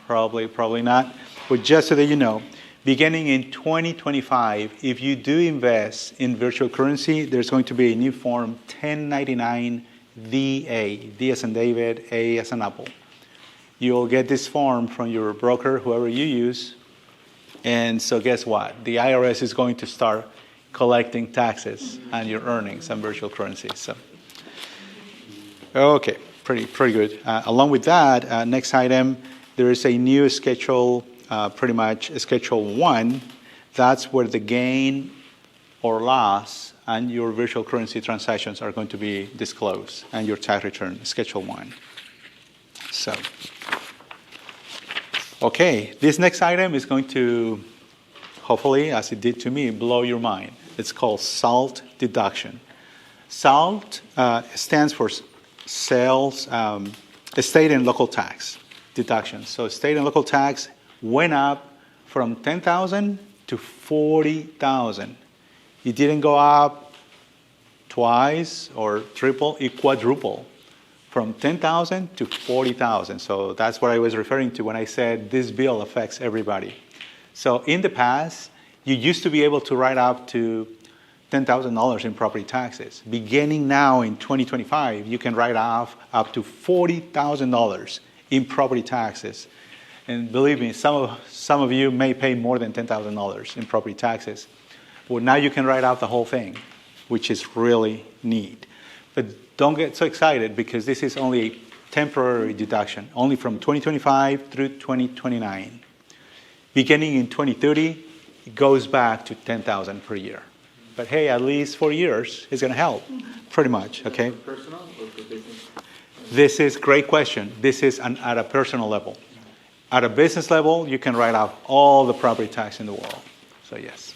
probably not. But just so that you know, beginning in 2025, if you do invest in virtual currency, there's going to be a new form 1099-DA, D as in David, A as in Apple. You'll get this form from your broker, whoever you use. And so guess what? The IRS is going to start collecting taxes on your earnings on virtual currency. So, okay, pretty good. Along with that, next item, there is a new schedule, pretty much Schedule 1. That's where the gain or loss on your virtual currency transactions are going to be disclosed and your tax return, Schedule 1. So, okay, this next item is going to, hopefully, as it did to me, blow your mind. It's called SALT deduction. SALT stands for sales, state and local tax deductions. So state and local tax went up from $10,000 to $40,000. It didn't go up twice or triple, it quadrupled from $10,000 to $40,000. So that's what I was referring to when I said this bill affects everybody. So in the past, you used to be able to write up to $10,000 in property taxes. Beginning now in 2025, you can write off up to $40,000 in property taxes. And believe me, some of you may pay more than $10,000 in property taxes. Well, now you can write out the whole thing, which is really neat. But don't get so excited because this is only a temporary deduction, only from 2025 through 2029. Beginning in 2030, it goes back to $10,000 per year. But hey, at least 4 years is going to help, pretty much, okay? For personal or for business? This is a great question. This is at a personal level. At a business level, you can write off all the property tax in the world. So yes.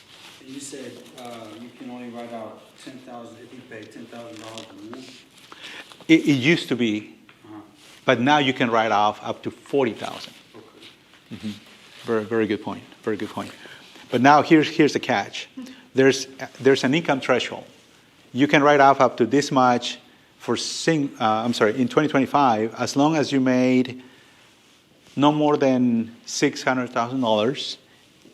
You said you can only write out $10,000 if you pay $10,000 a month? It used to be, but now you can write off up to $40,000. Okay. Very good point. Very good point. But now here's the catch. There's an income threshold. You can write off up to this much in 2025, as long as you made no more than $600,000,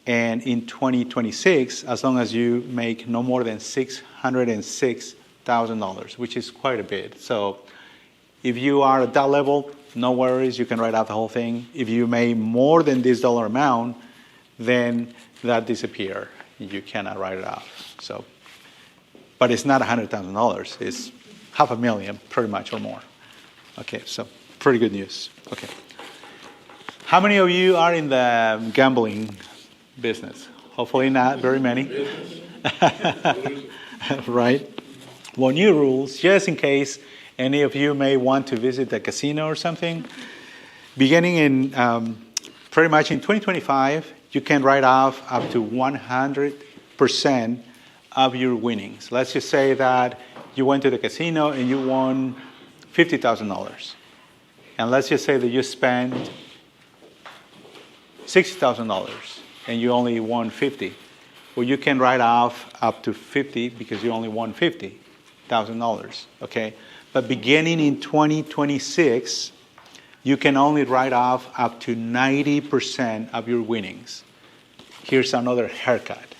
and in 2026, as long as you make no more than $606,000, which is quite a bit. So if you are at that level, no worries, you can write out the whole thing. If you make more than this dollar amount, then that disappears. You cannot write it off. So, but it's not $100,000. It's $500,000, pretty much, or more. Okay, so pretty good news. Okay. How many of you are in the gambling business? Hopefully not very many. Right? Well, new rules, just in case any of you may want to visit the casino or something. Beginning in pretty much in 2025, you can write off up to 100% of your winnings. Let's just say that you went to the casino and you won $50,000. And let's just say that you spent $60,000 and you only won 50. Well, you can write off up to 50 because you only won $50,000, okay? But beginning in 2026, you can only write off up to 90% of your winnings. Here's another haircut.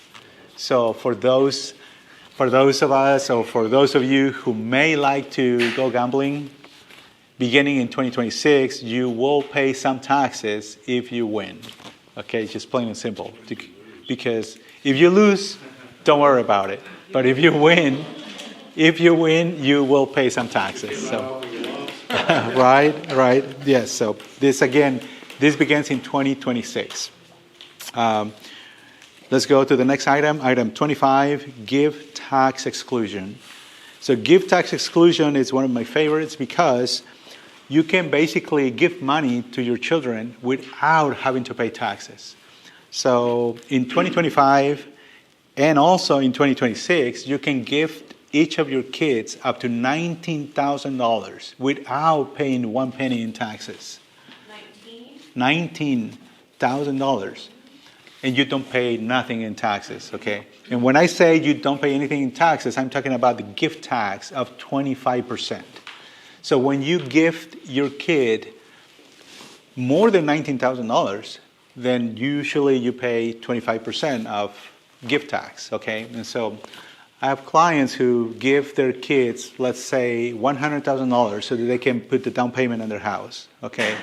So for those of us, or for those of you who may like to go gambling, beginning in 2026, you will pay some taxes if you win. Okay, just plain and simple. Because if you lose, don't worry about it. But if you win, you will pay some taxes. So, right, yes. So this begins in 2026. Let's go to the next item, item 25, gift tax exclusion. So gift tax exclusion is one of my favorites because you can basically give money to your children without having to pay taxes. So in 2025 and also in 2026, you can gift each of your kids up to $19,000 without paying 1 penny in taxes. $19,000. And you don't pay nothing in taxes, okay? And when I say you don't pay anything in taxes, I'm talking about the gift tax of 25%. So when you gift your kid more than $19,000, then usually you pay 25% of gift tax, okay? And so I have clients who give their kids, let's say, $100,000 so that they can put the down payment on their house, okay?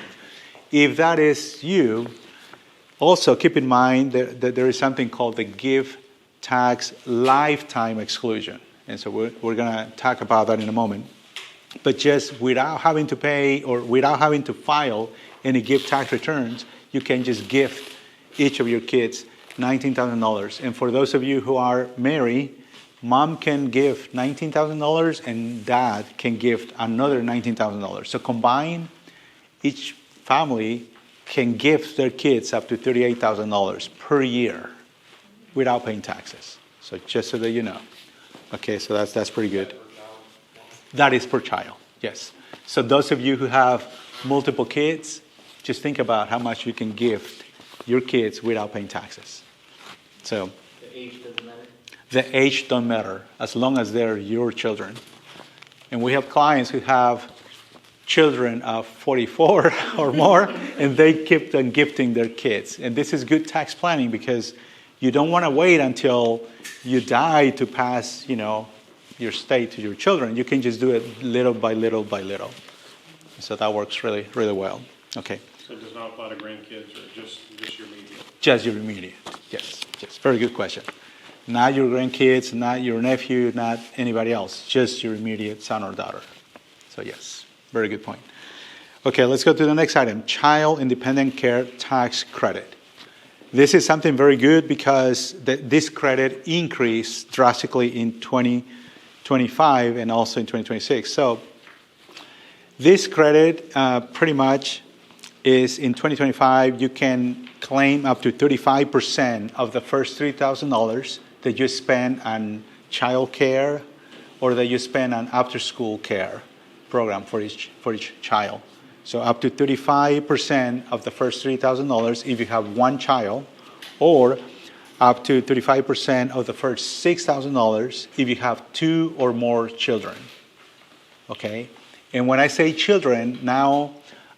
If that is you, also keep in mind that there is something called the gift tax lifetime exclusion. And so we're going to talk about that in a moment. But just without having to pay or without having to file any gift tax returns, you can just gift each of your kids $19,000. And for those of you who are married, mom can give $19,000 and dad can gift another $19,000. So combined, each family can gift their kids up to $38,000 per year without paying taxes. So just so that you know. Okay, so that's pretty good. That is per child, yes. So those of you who have multiple kids, just think about how much you can gift your kids without paying taxes. So The age doesn't matter? The age don't matter as long as they're your children. And we have clients who have children of 44 or more, and they keep on gifting their kids. And this is good tax planning because you don't want to wait until you die to pass, your estate to your children. You can just do it little by little by little. So that works really, really well. Okay. So it does not apply to grandkids or just your immediate? Just your immediate. Yes. Very good question. Not your grandkids, not your nephew, not anybody else. Just your immediate son or daughter. So yes. Very good point. Okay, let's go to the next item, Child Independent Care Tax Credit. This is something very good because this credit increased drastically in 2025 and also in 2026. So this credit pretty much is in 2025, you can claim up to 35% of the first $3,000 that you spend on child care or that you spend on after-school care program for each child. So up to 35% of the first $3,000 if you have one child, or up to 35% of the first $6,000 if you have 2 or more children. Okay? And when I say children, now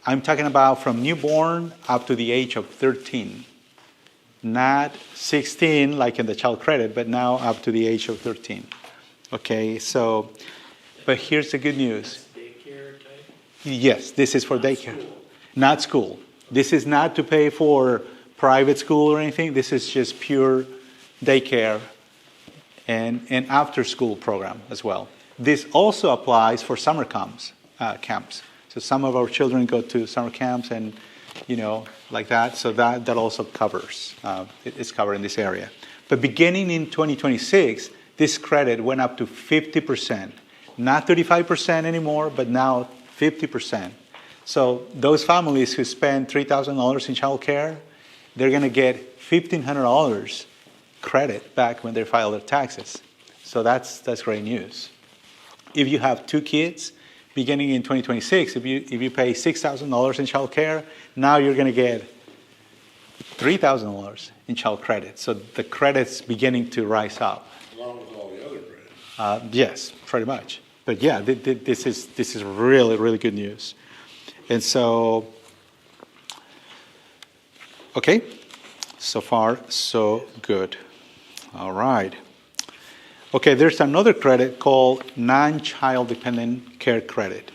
I'm talking about from newborn up to the age of 13. Not 16 like in the child credit, but now up to the age of 13. Okay, so, but here's the good news. Yes, this is for daycare. Not school. This is not to pay for private school or anything. This is just pure daycare and after school program as well. This also applies for summer camps. So some of our children go to summer camps and, like that. So that also covers. It's covered in this area. But beginning in 2026, this credit went up to 50%. Not 35% anymore, but now 50%. So those families who spend $3,000 in child care, they're going to get $1,500 credit back when they file their taxes. So that's great news. If you have 2 kids, beginning in 2026, if you pay $6,000 in child care, now you're going to get $3,000 in child credit. So the credit's beginning to rise up. Along with all the other credits. Yes, pretty much. But yeah, this is really, really good news. And so, okay, so far so good. All right. Okay, there's another credit called non-child dependent care credit.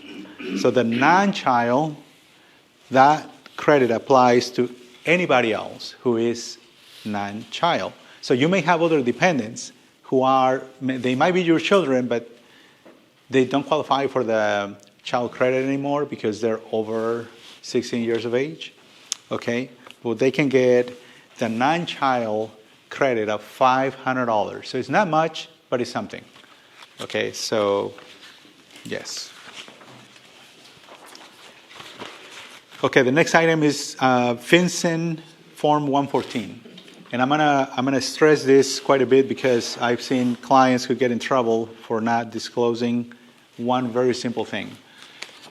So the non-child, that credit applies to anybody else who is non-child. So you may have other dependents who they might be your children, but they don't qualify for the child credit anymore because they're over 16 years of age. Okay, well, they can get the non-child credit of $500. So it's not much, but it's something. Okay, so yes. Okay, the next item is FinCEN Form 114. And I'm gonna stress this quite a bit because I've seen clients who get in trouble for not disclosing one very simple thing.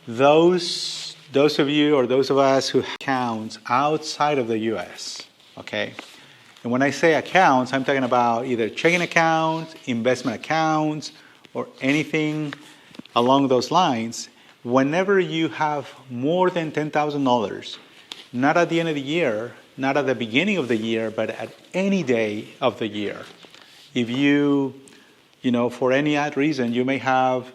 Those of you or those of us who have accounts outside of the U.S., okay? And when I say accounts, I'm talking about either checking accounts, investment accounts, or anything along those lines. Whenever you have more than $10,000, not at the end of the year, not at the beginning of the year, but at any day of the year, if you for any odd reason, you may have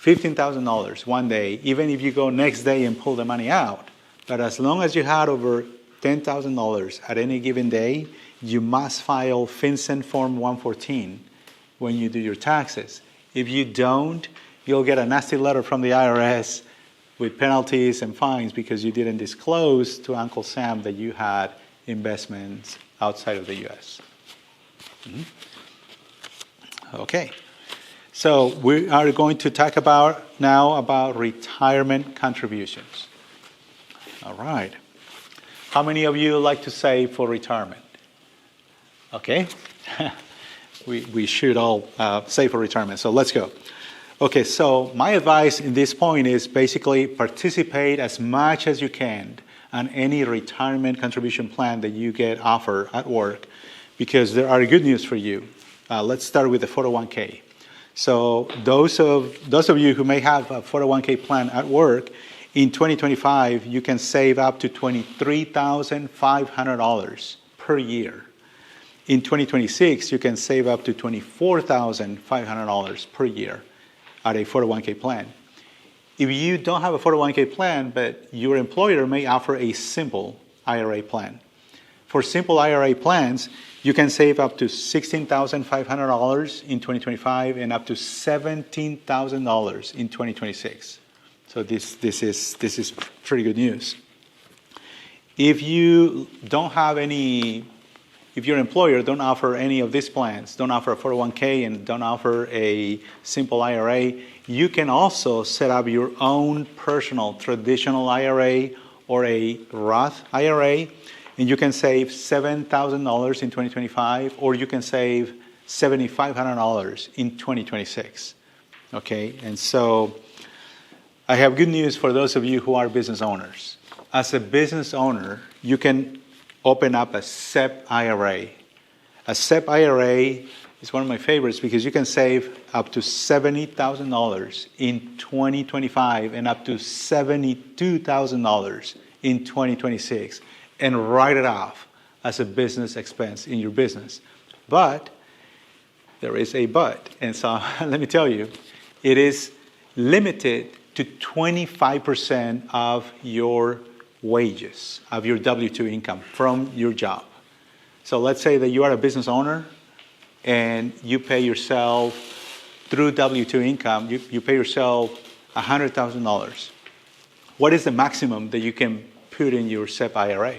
$15,000 one day, even if you go next day and pull the money out. But as long as you had over $10,000 at any given day, you must file FinCEN Form 114 when you do your taxes. If you don't, you'll get a nasty letter from the IRS with penalties and fines because you didn't disclose to Uncle Sam that you had investments outside of the U.S. Okay. So we are going to talk now about retirement contributions. All right. How many of you like to save for retirement? Okay. we should all save for retirement. So let's go. Okay, so my advice in this point is basically participate as much as you can on any retirement contribution plan that you get offered at work because there are good news for you. Let's start with the 401k. So those of you who may have a 401k plan at work, in 2025, you can save up to $23,500 per year. In 2026, you can save up to $24,500 per year at a 401k plan. If you don't have a 401k plan, but your employer may offer a simple IRA plan. For simple IRA plans, you can save up to $16,500 in 2025 and up to $17,000 in 2026. So this is pretty good news. If you don't have if your employer don't offer any of these plans, don't offer a 401k and don't offer a simple IRA, you can also set up your own personal traditional IRA or a Roth IRA, and you can save $7,000 in 2025, or you can save $7,500 in 2026. Okay, and so I have good news for those of you who are business owners. As a business owner, you can open up a SEP IRA. A SEP IRA is one of my favorites because you can save up to $70,000 in 2025 and up to $72,000 in 2026 and write it off as a business expense in your business. But there is a but. And so let me tell you, it is limited to 25% of your wages, of your W-2 income from your job. So let's say that you are a business owner and you pay yourself through W-2 income, you pay yourself $100,000. What is the maximum that you can put in your SEP IRA?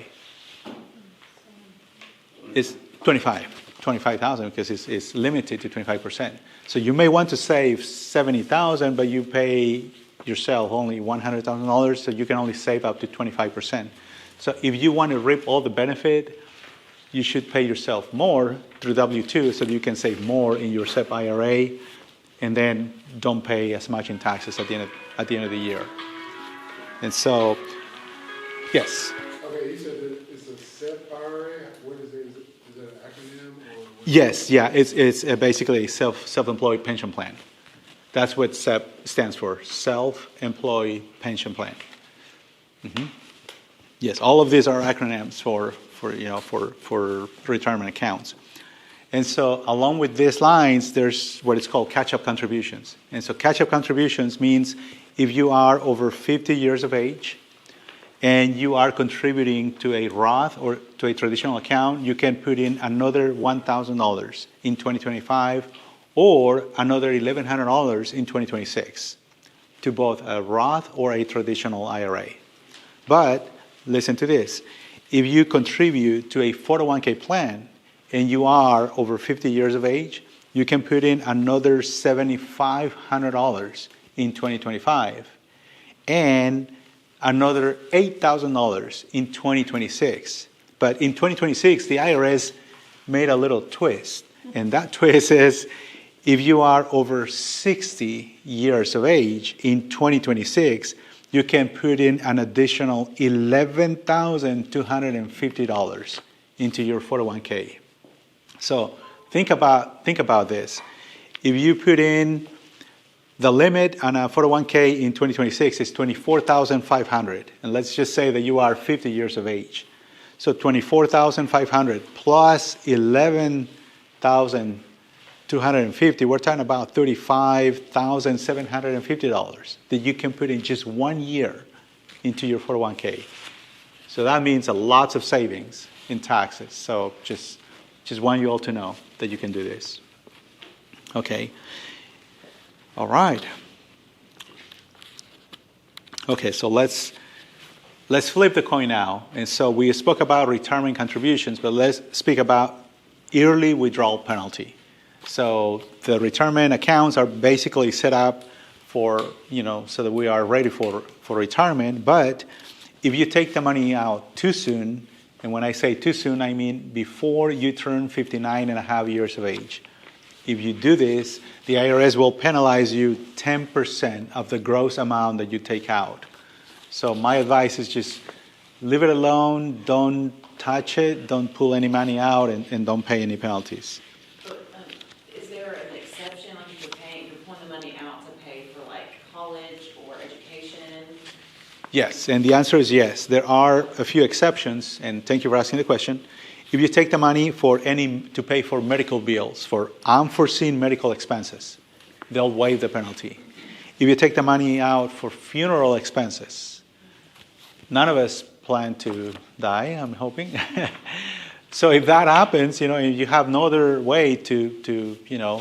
It's 25. 25,000 because it's limited to 25%. So you may want to save 70,000, but you pay yourself only $100,000, so you can only save up to 25%. So if you want to reap all the benefit, you should pay yourself more through W-2 so that you can save more in your SEP IRA, and then don't pay as much in taxes at the end of the year. And so, yes. Okay, you said that it's a SEP IRA. What is it? Is that an acronym? Or what? Yes, yeah, it's basically a self-employed pension plan. That's what SEP stands for, Self-Employed Pension Plan. Mm-hmm. Yes, all of these are acronyms for retirement accounts. And so along with these lines, there's what is called catch-up contributions. And so catch-up contributions means if you are over 50 years of age and you are contributing to a Roth or to a traditional account, you can put in another $1,000 in 2025 or another $1,100 in 2026 to both a Roth or a traditional IRA. But listen to this. If you contribute to a 401k plan and you are over 50 years of age, you can put in another $7,500 in 2025 and another $8,000 in 2026. But in 2026, the IRS made a little twist. And that twist is if you are over 60 years of age in 2026, you can put in an additional $11,250 into your 401k. So think about this. If you put in the limit on a 401k in 2026 is $24,500, and let's just say that you are 50 years of age. So $24,500 plus $11,250, we're talking about $35,750 that you can put in just 1 year into your 401k. So that means lots of savings in taxes. So just want you all to know that you can do this. Okay. All right. Okay, so let's flip the coin now. And so we spoke about retirement contributions, but let's speak about yearly withdrawal penalty. So the retirement accounts are basically set up for, so that we are ready for retirement. But if you take the money out too soon, and when I say too soon, I mean before you turn 59 and a half years of age. If you do this, the IRS will penalize you 10% of the gross amount that you take out. So my advice is just leave it alone, don't touch it, don't pull any money out, and don't pay any penalties. But, is there an exception, like if you're pulling the money out to pay for like college or education? Yes, and the answer is yes. There are a few exceptions, and thank you for asking the question. If you take the money to pay for medical bills, for unforeseen medical expenses, they'll waive the penalty. If you take the money out for funeral expenses, none of us plan to die, I'm hoping. So if that happens, and you have no other way to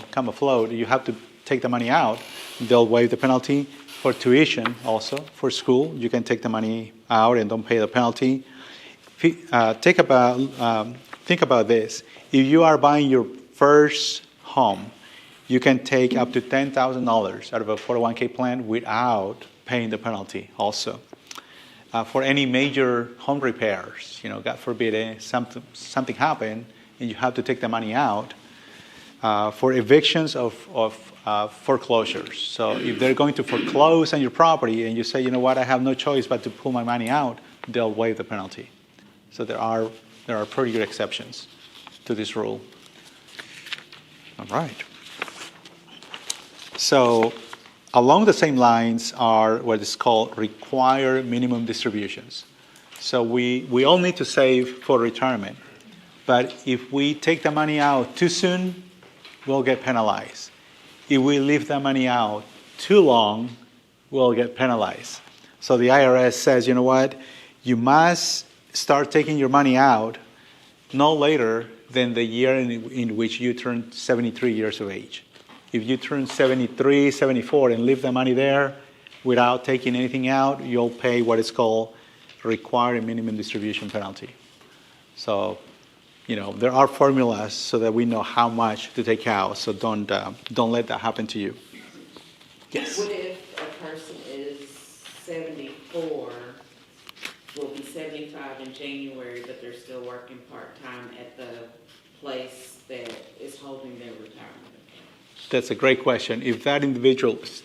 come afloat, you have to take the money out, they'll waive the penalty. For tuition also, for school, you can take the money out and don't pay the penalty. Think about this. If you are buying your first home, you can take up to $10,000 out of a 401k plan without paying the penalty also. For any major home repairs, God forbid something happened and you have to take the money out. For evictions of foreclosures. So if they're going to foreclose on your property and you say, I have no choice but to pull my money out, they'll waive the penalty. So there are pretty good exceptions to this rule. All right. So along the same lines are what is called required minimum distributions. So we all need to save for retirement. But if we take the money out too soon, we'll get penalized. If we leave the money out too long, we'll get penalized. So the IRS says, you must start taking your money out no later than the year in which you turn 73 years of age. If you turn 73, 74 and leave the money there without taking anything out, you'll pay what is called required minimum distribution penalty. So there are formulas so that we know how much to take out. So don't let that happen to you. Yes. What if a person is 74, will be 75 in January, but they're still working part-time at the place that is holding their retirement account? That's a great question. If that individual is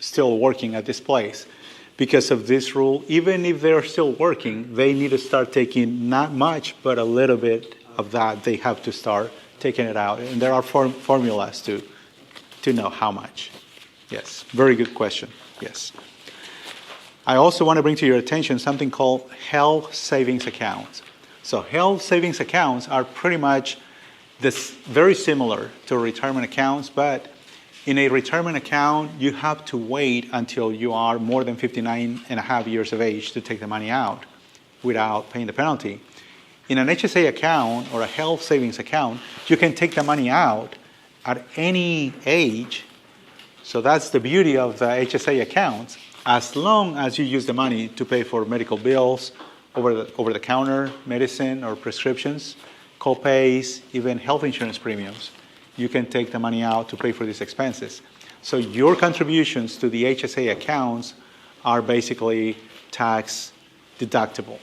still working at this place, because of this rule, even if they're still working, they need to start taking not much, but a little bit of that. They have to start taking it out. And there are formulas to know how much. Yes, very good question. Yes. I also want to bring to your attention something called health savings accounts. So health savings accounts are pretty much very similar to retirement accounts, but in a retirement account, you have to wait until you are more than 59 and a half years of age to take the money out without paying the penalty. In an HSA account or a health savings account, you can take the money out at any age. So that's the beauty of the HSA accounts. As long as you use the money to pay for medical bills, over-the-counter medicine or prescriptions, co-pays, even health insurance premiums, you can take the money out to pay for these expenses. So your contributions to the HSA accounts are basically tax deductible.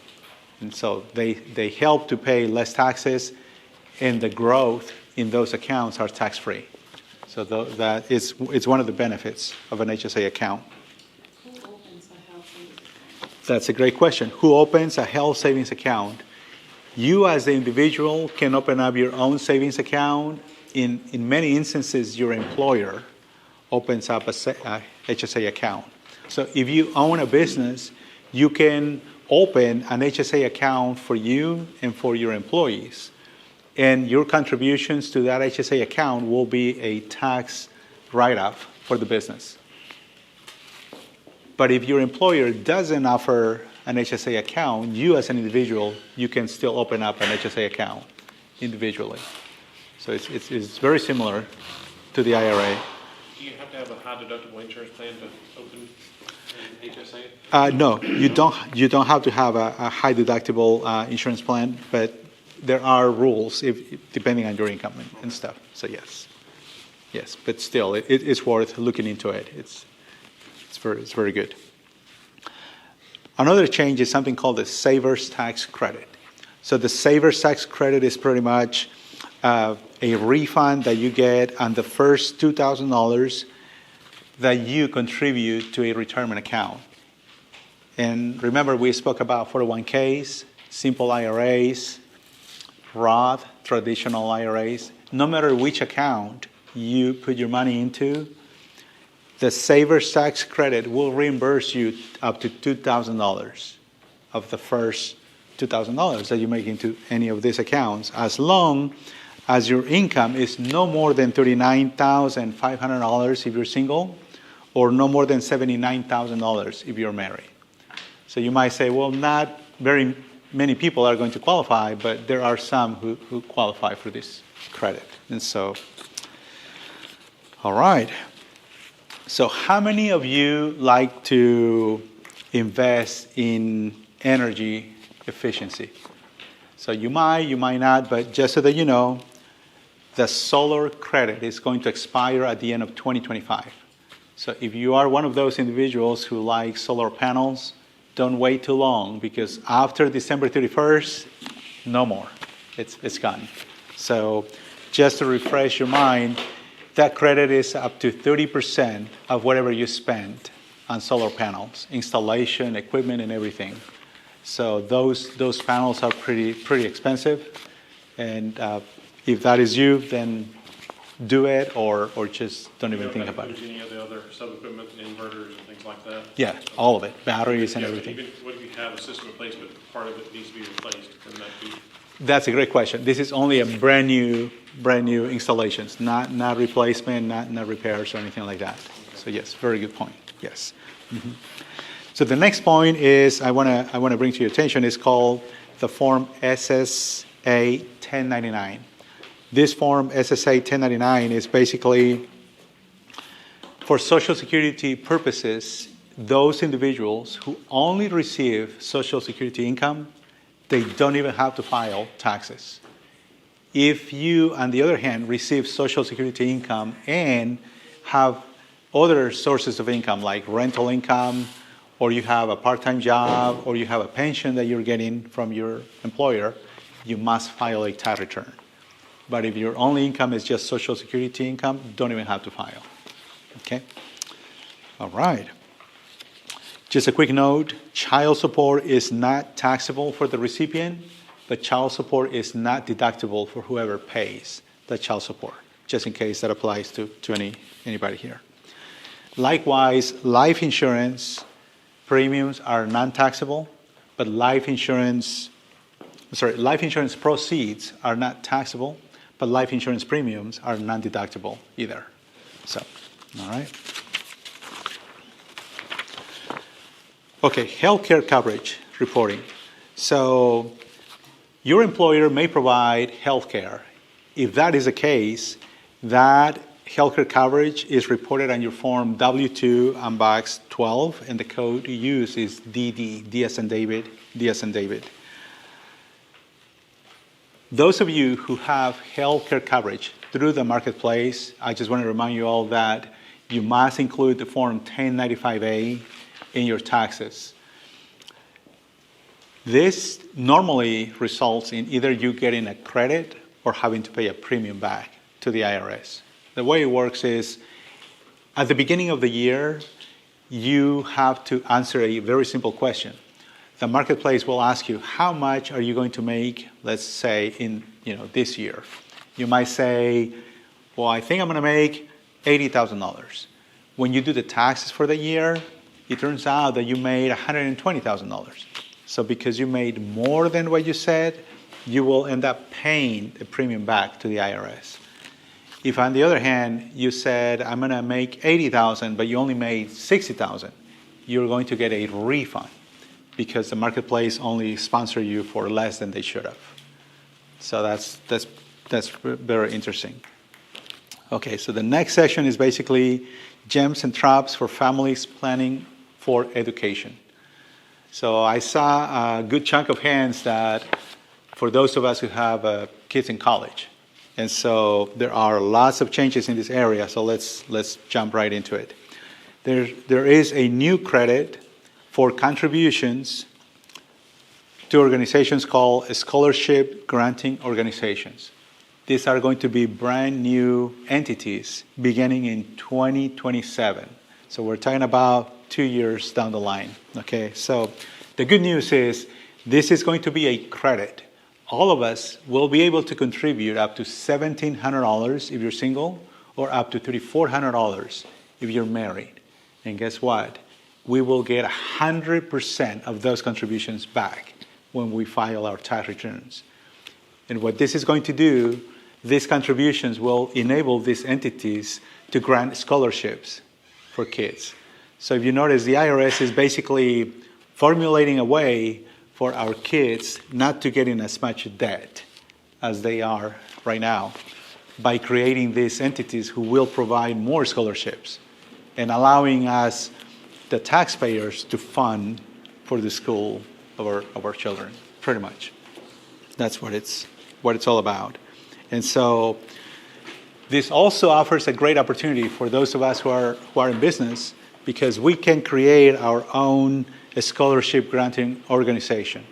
And so they help to pay less taxes, and the growth in those accounts are tax-free. So it's one of the benefits of an HSA account. Who opens a health savings account? That's a great question. Who opens a health savings account? You as the individual can open up your own savings account. In many instances, your employer opens up a HSA account. So if you own a business, you can open an HSA account for you and for your employees. And your contributions to that HSA account will be a tax write-off for the business. But if your employer doesn't offer an HSA account, you as an individual, you can still open up an HSA account individually. So it's very similar to the IRA. Do you have to have a high deductible insurance plan to open an HSA? No, you don't have to have a high deductible insurance plan, but there are rules depending on your income and stuff. So yes, but still, it's worth looking into it. It's very good. Another change is something called the Savers Tax Credit. So the Savers Tax Credit is pretty much a refund that you get on the first $2,000 that you contribute to a retirement account. And remember, we spoke about 401ks, simple IRAs, Roth, traditional IRAs. No matter which account you put your money into, the Savers Tax Credit will reimburse you up to $2,000 of the first $2,000 that you make into any of these accounts, as long as your income is no more than $39,500 if you're single, or no more than $79,000 if you're married. So you might say, well, not very many people are going to qualify, but there are some who qualify for this credit. And so, all right. So how many of you like to invest in energy efficiency? So you might not, but just so that you know, the solar credit is going to expire at the end of 2025. So if you are one of those individuals who like solar panels, don't wait too long, because after December 31st, no more. It's gone. So just to refresh your mind, that credit is up to 30% of whatever you spend on solar panels, installation, equipment, and everything. So those panels are pretty expensive, and if that is you, then do it, or just don't even think about it. Any of the other sub-equipment, inverters and things like that? Yeah, all of it, batteries and Yeah, but everything. Even what if you have a system in place, but part of it needs to be replaced, can that be? That's a great question. This is only a brand new installations, not replacement, not repairs or anything like that. So yes, very good point. Yes. Mm-hmm. So the next point is I want to bring to your attention is called the form SSA 1099. This form SSA 1099 is basically for Social Security purposes. Those individuals who only receive Social Security income, they don't even have to file taxes. If you, on the other hand, receive Social Security income and have other sources of income like rental income, or you have a part-time job, or you have a pension that you're getting from your employer, you must file a tax return. But if your only income is just Social Security income, don't even have to file. Okay? All right. Just a quick note, child support is not taxable for the recipient, but child support is not deductible for whoever pays the child support, just in case that applies to anybody here. Likewise, life insurance premiums are non-taxable, but life insurance proceeds are not taxable, but life insurance premiums are non-deductible either. So, all right. Okay, healthcare coverage reporting. So, your employer may provide healthcare. If that is the case, that healthcare coverage is reported on your form W-2 on box 12, and the code you use is DD, D as in David, D as in David. Those of you who have healthcare coverage through the marketplace, I just want to remind you all that you must include the form 1095A in your taxes. This normally results in either you getting a credit or having to pay a premium back to the IRS. The way it works is, at the beginning of the year, you have to answer a very simple question. The marketplace will ask you, how much are you going to make, let's say, in this year? You might say, well, I think I'm going to make $80,000. When you do the taxes for the year, it turns out that you made $120,000. So because you made more than what you said, you will end up paying a premium back to the IRS. If, on the other hand, you said, I'm going to make $80,000, but you only made $60,000, you're going to get a refund because the marketplace only sponsored you for less than they should have. So that's very interesting. Okay, so the next session is basically gems and traps for families planning for education. So I saw a good chunk of hands that for those of us who have kids in college. And so there are lots of changes in this area, so let's jump right into it. There is a new credit for contributions to organizations called scholarship granting organizations. These are going to be brand new entities beginning in 2027. So we're talking about 2 years down the line. Okay, so the good news is this is going to be a credit. All of us will be able to contribute up to $1,700 if you're single, or up to $3,400 if you're married. And guess what? We will get 100% of those contributions back when we file our tax returns. And what this is going to do, these contributions will enable these entities to grant scholarships for kids. So if you notice, the IRS is basically formulating a way for our kids not to get in as much debt as they are right now by creating these entities who will provide more scholarships and allowing us, the taxpayers, to fund for the school of our children, pretty much. That's what it's all about. And so this also offers a great opportunity for those of us who are in business, because we can create our own scholarship granting organization.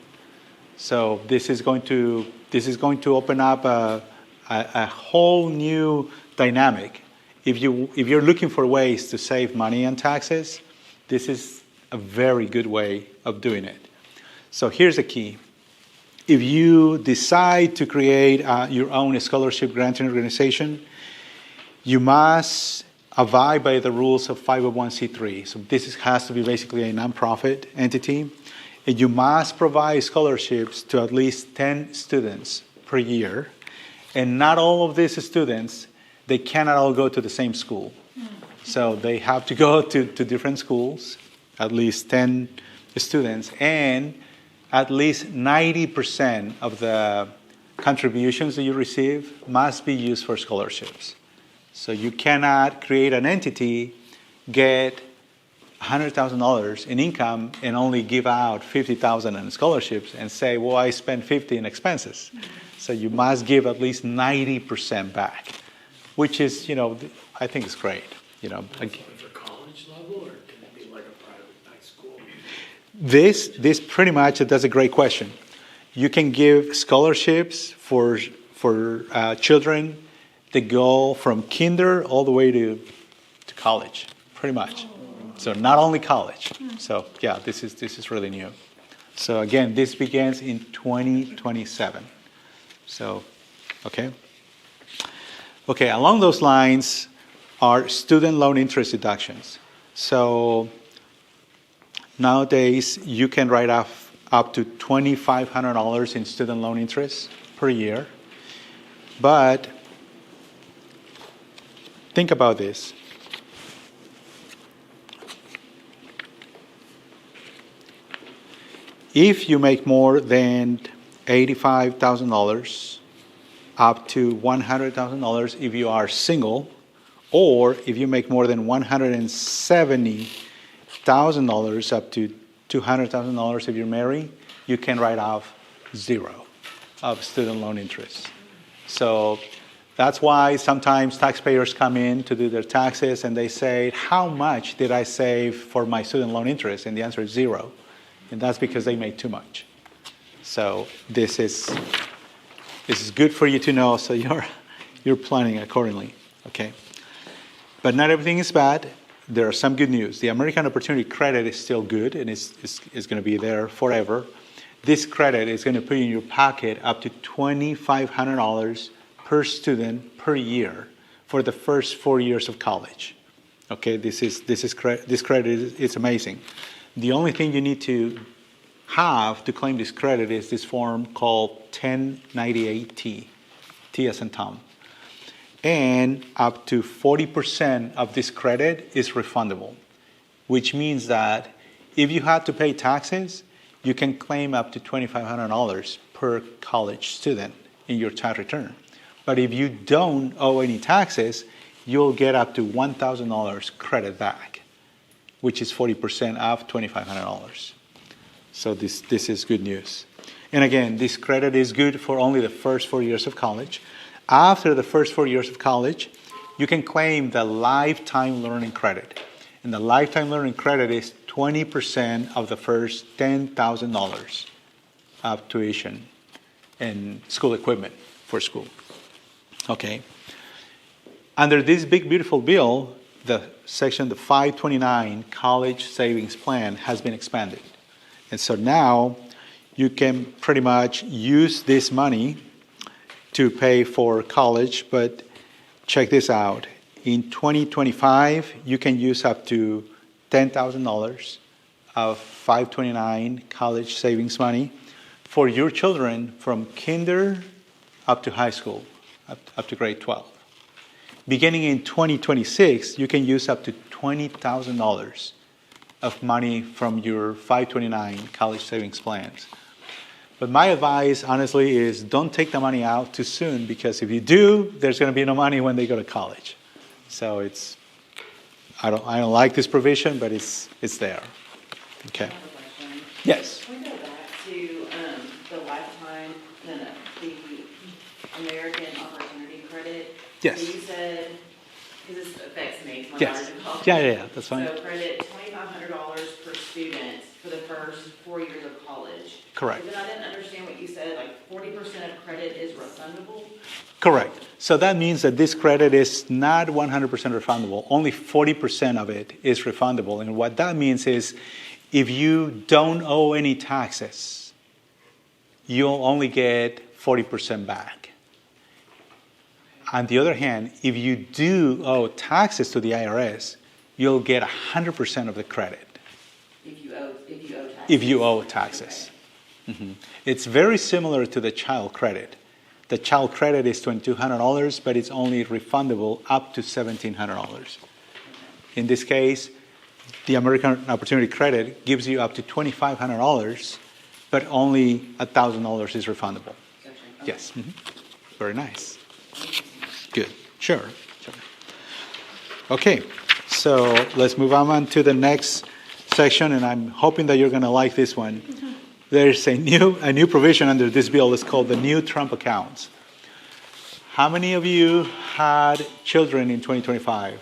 So this is going to open up a whole new dynamic. If you're looking for ways to save money on taxes, this is a very good way of doing it. So here's the key. If you decide to create your own scholarship granting organization, you must abide by the rules of 501c3. So this has to be basically a nonprofit entity. And you must provide scholarships to at least 10 students per year. And not all of these students, they cannot all go to the same school. So they have to go to different schools, at least 10 students, and at least 90% of the contributions that you receive must be used for scholarships. So you cannot create an entity, get $100,000 in income, and only give out $50,000 in scholarships and say, well, I spent $50,000 in expenses. So you must give at least 90% back, which is, I think is great. For college level, or can it be like a private high school? This pretty much, that's a great question. You can give scholarships for children that go from kinder all the way to college, pretty much. So not only college. So yeah, this is really new. So again, this begins in 2027. So, okay. Okay, along those lines are student loan interest deductions. So nowadays, you can write off up to $2,500 in student loan interest per year. But think about this. If you make more than $85,000 up to $100,000 if you are single, or if you make more than $170,000 up to $200,000 if you're married, you can write off zero of student loan interest. So that's why sometimes taxpayers come in to do their taxes and they say, how much did I save for my student loan interest? And the answer is zero. And that's because they made too much. So this is good for you to know, so you're planning accordingly. Okay. But not everything is bad. There are some good news. The American Opportunity Credit is still good, and it's going to be there forever. This credit is going to put in your pocket up to $2,500 per student per year for the first 4 years of college. Okay, this credit is amazing. The only thing you need to have to claim this credit is this form called 1098T, T as in Tom. And up to 40% of this credit is refundable, which means that if you had to pay taxes, you can claim up to $2,500 per college student in your tax return. But if you don't owe any taxes, you'll get up to $1,000 credit back, which is 40% of $2,500. So this is good news. And again, this credit is good for only the first 4 years of college. After the first 4 years of college, you can claim the lifetime learning credit. And the lifetime learning credit is 20% of the first $10,000 of tuition and school equipment for school. Okay. Under this big, beautiful bill, the 529 College Savings Plan has been expanded. And so now you can pretty much use this money to pay for college, but check this out. In 2025, you can use up to $10,000 of 529 college savings money for your children from kinder up to high school, up to grade 12. Beginning in 2026, you can use up to $20,000 of money from your 529 college savings plans. But my advice, honestly, is don't take the money out too soon, because if you do, there's going to be no money when they go to college. So I don't like this provision, but it's there. Okay. I have a question. Yes. Can we go back to the lifetime, the American Opportunity Credit? Yes. So you said, because this affects me, it's my Yes. daughter's in college. Yeah, that's fine. So credit $2,500 per student for the first 4 years of college. Correct. But then I didn't understand what you said, like 40% of credit is refundable? Correct. So that means that this credit is not 100% refundable. Only 40% of it is refundable. And what that means is if you don't owe any taxes, you'll only get 40% back. On the other hand, if you do owe taxes to the IRS, you'll get 100% of the credit. If you owe taxes? If you owe taxes. Mm-hmm. It's very similar to the child credit. The child credit is $2,200, but it's only refundable up to $1,700. In this case, the American Opportunity Credit gives you up to $2,500, but only $1,000 is refundable. Okay. Yes. Mm-hmm. Very nice. Good. Sure. Okay. So let's move on to the next section, and I'm hoping that you're going to like this one. there's a new provision under this bill. It's called the new Trump accounts. How many of you had children in 2025?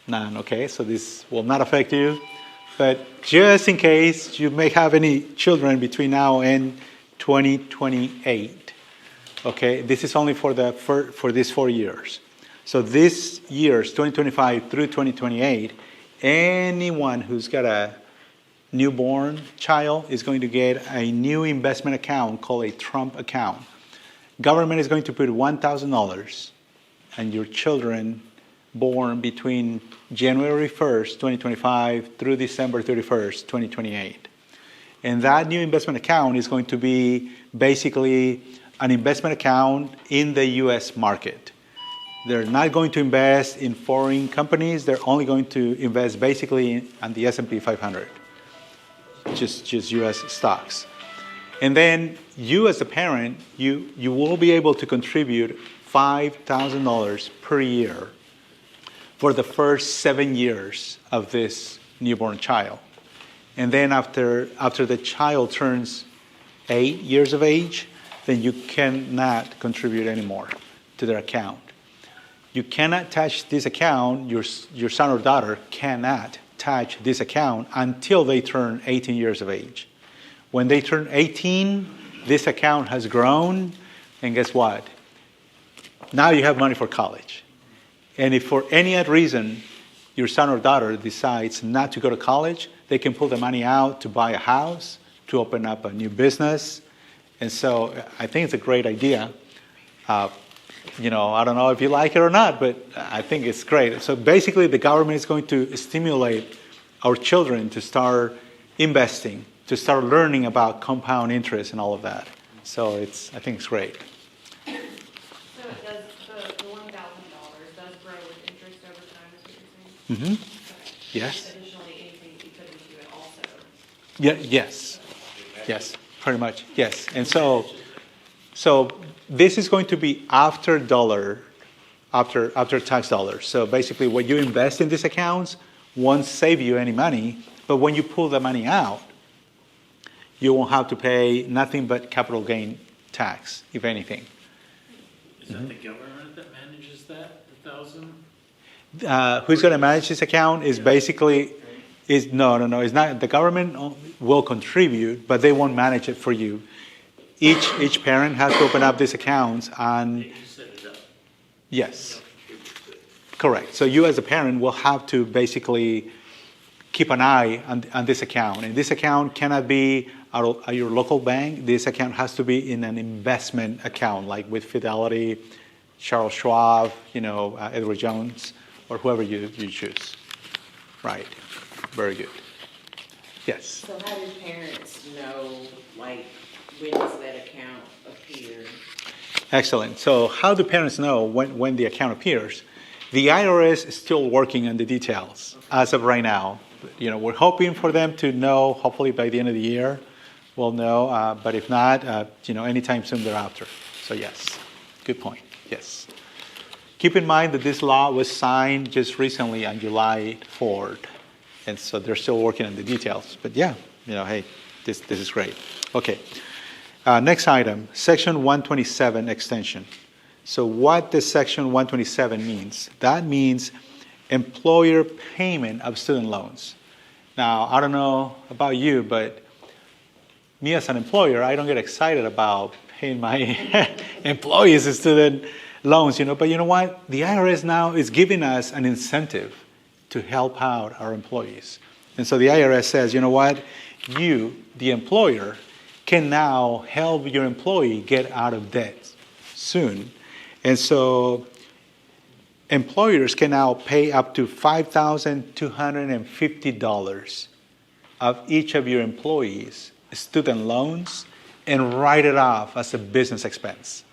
None, okay, so this will not affect you. But just in case you may have any children between now and 2028, okay, this is only for these 4 years. So this years, 2025 through 2028, anyone who's got a newborn child is going to get a new investment account called a Trump account. Government is going to put $1,000, and your children born between January 1st, 2025 through December 31st, 2028. And that new investment account is going to be basically an investment account in the U.S. market. They're not going to invest in foreign companies. They're only going to invest basically on the S&P 500, just U.S. stocks. And then you as a parent, you will be able to contribute $5,000 per year for the first 7 years of this newborn child. And then after the child turns 8 years of age, then you cannot contribute anymore to their account. You cannot touch this account, your son or daughter cannot touch this account until they turn 18 years of age. When they turn 18, this account has grown, and guess what? Now you have money for college. And if for any other reason your son or daughter decides not to go to college, they can pull the money out to buy a house, to open up a new business. And so I think it's a great idea. I don't know if you like it or not, but I think it's great. So basically the government is going to stimulate our children to start investing, to start learning about compound interest and all of that. So I think it's great. So it does, the $1,000 does grow with interest over time, is what you're saying? Mm-hmm. Okay. Yes. Additionally, anything you put into it also. Yeah. Yes. Pretty much. Yes. And so this is going to be after tax dollars. So basically, what you invest in these accounts won't save you any money, but when you pull the money out, you won't have to pay nothing but capital gain tax, if anything. Is that the government that manages that, the 1,000? Who's going to manage this account is basically no. It's not. The government will contribute, but they won't manage it for you. Each parent has to open up these accounts and They just set it up. yes, correct. So you as a parent will have to basically keep an eye on this account, and this account cannot be at your local bank. This account has to be in an investment account, like with Fidelity, Charles Schwab, Edward Jones, or whoever you choose. Right. Very good. Yes. So how do parents know, when does that account appear? Excellent. So how do parents know when the account appears? The IRS is still working on the details as of right now. We're hoping for them to know, hopefully by the end of the year, we'll know. But if not, anytime soon thereafter. So yes, good point. Yes. Keep in mind that this law was signed just recently on July 4th. And so they're still working on the details. But yeah, hey, this is great. Okay. Next item, Section 127 extension. So what does Section 127 means? That means employer payment of student loans. Now, I don't know about you, but me as an employer, I don't get excited about paying my employees student loans, But you know what? The IRS now is giving us an incentive to help out our employees. And so the IRS says, you know what? You, the employer, can now help your employee get out of debt soon. And so employers can now pay up to $5,250 of each of your employees' student loans and write it off as a business expense.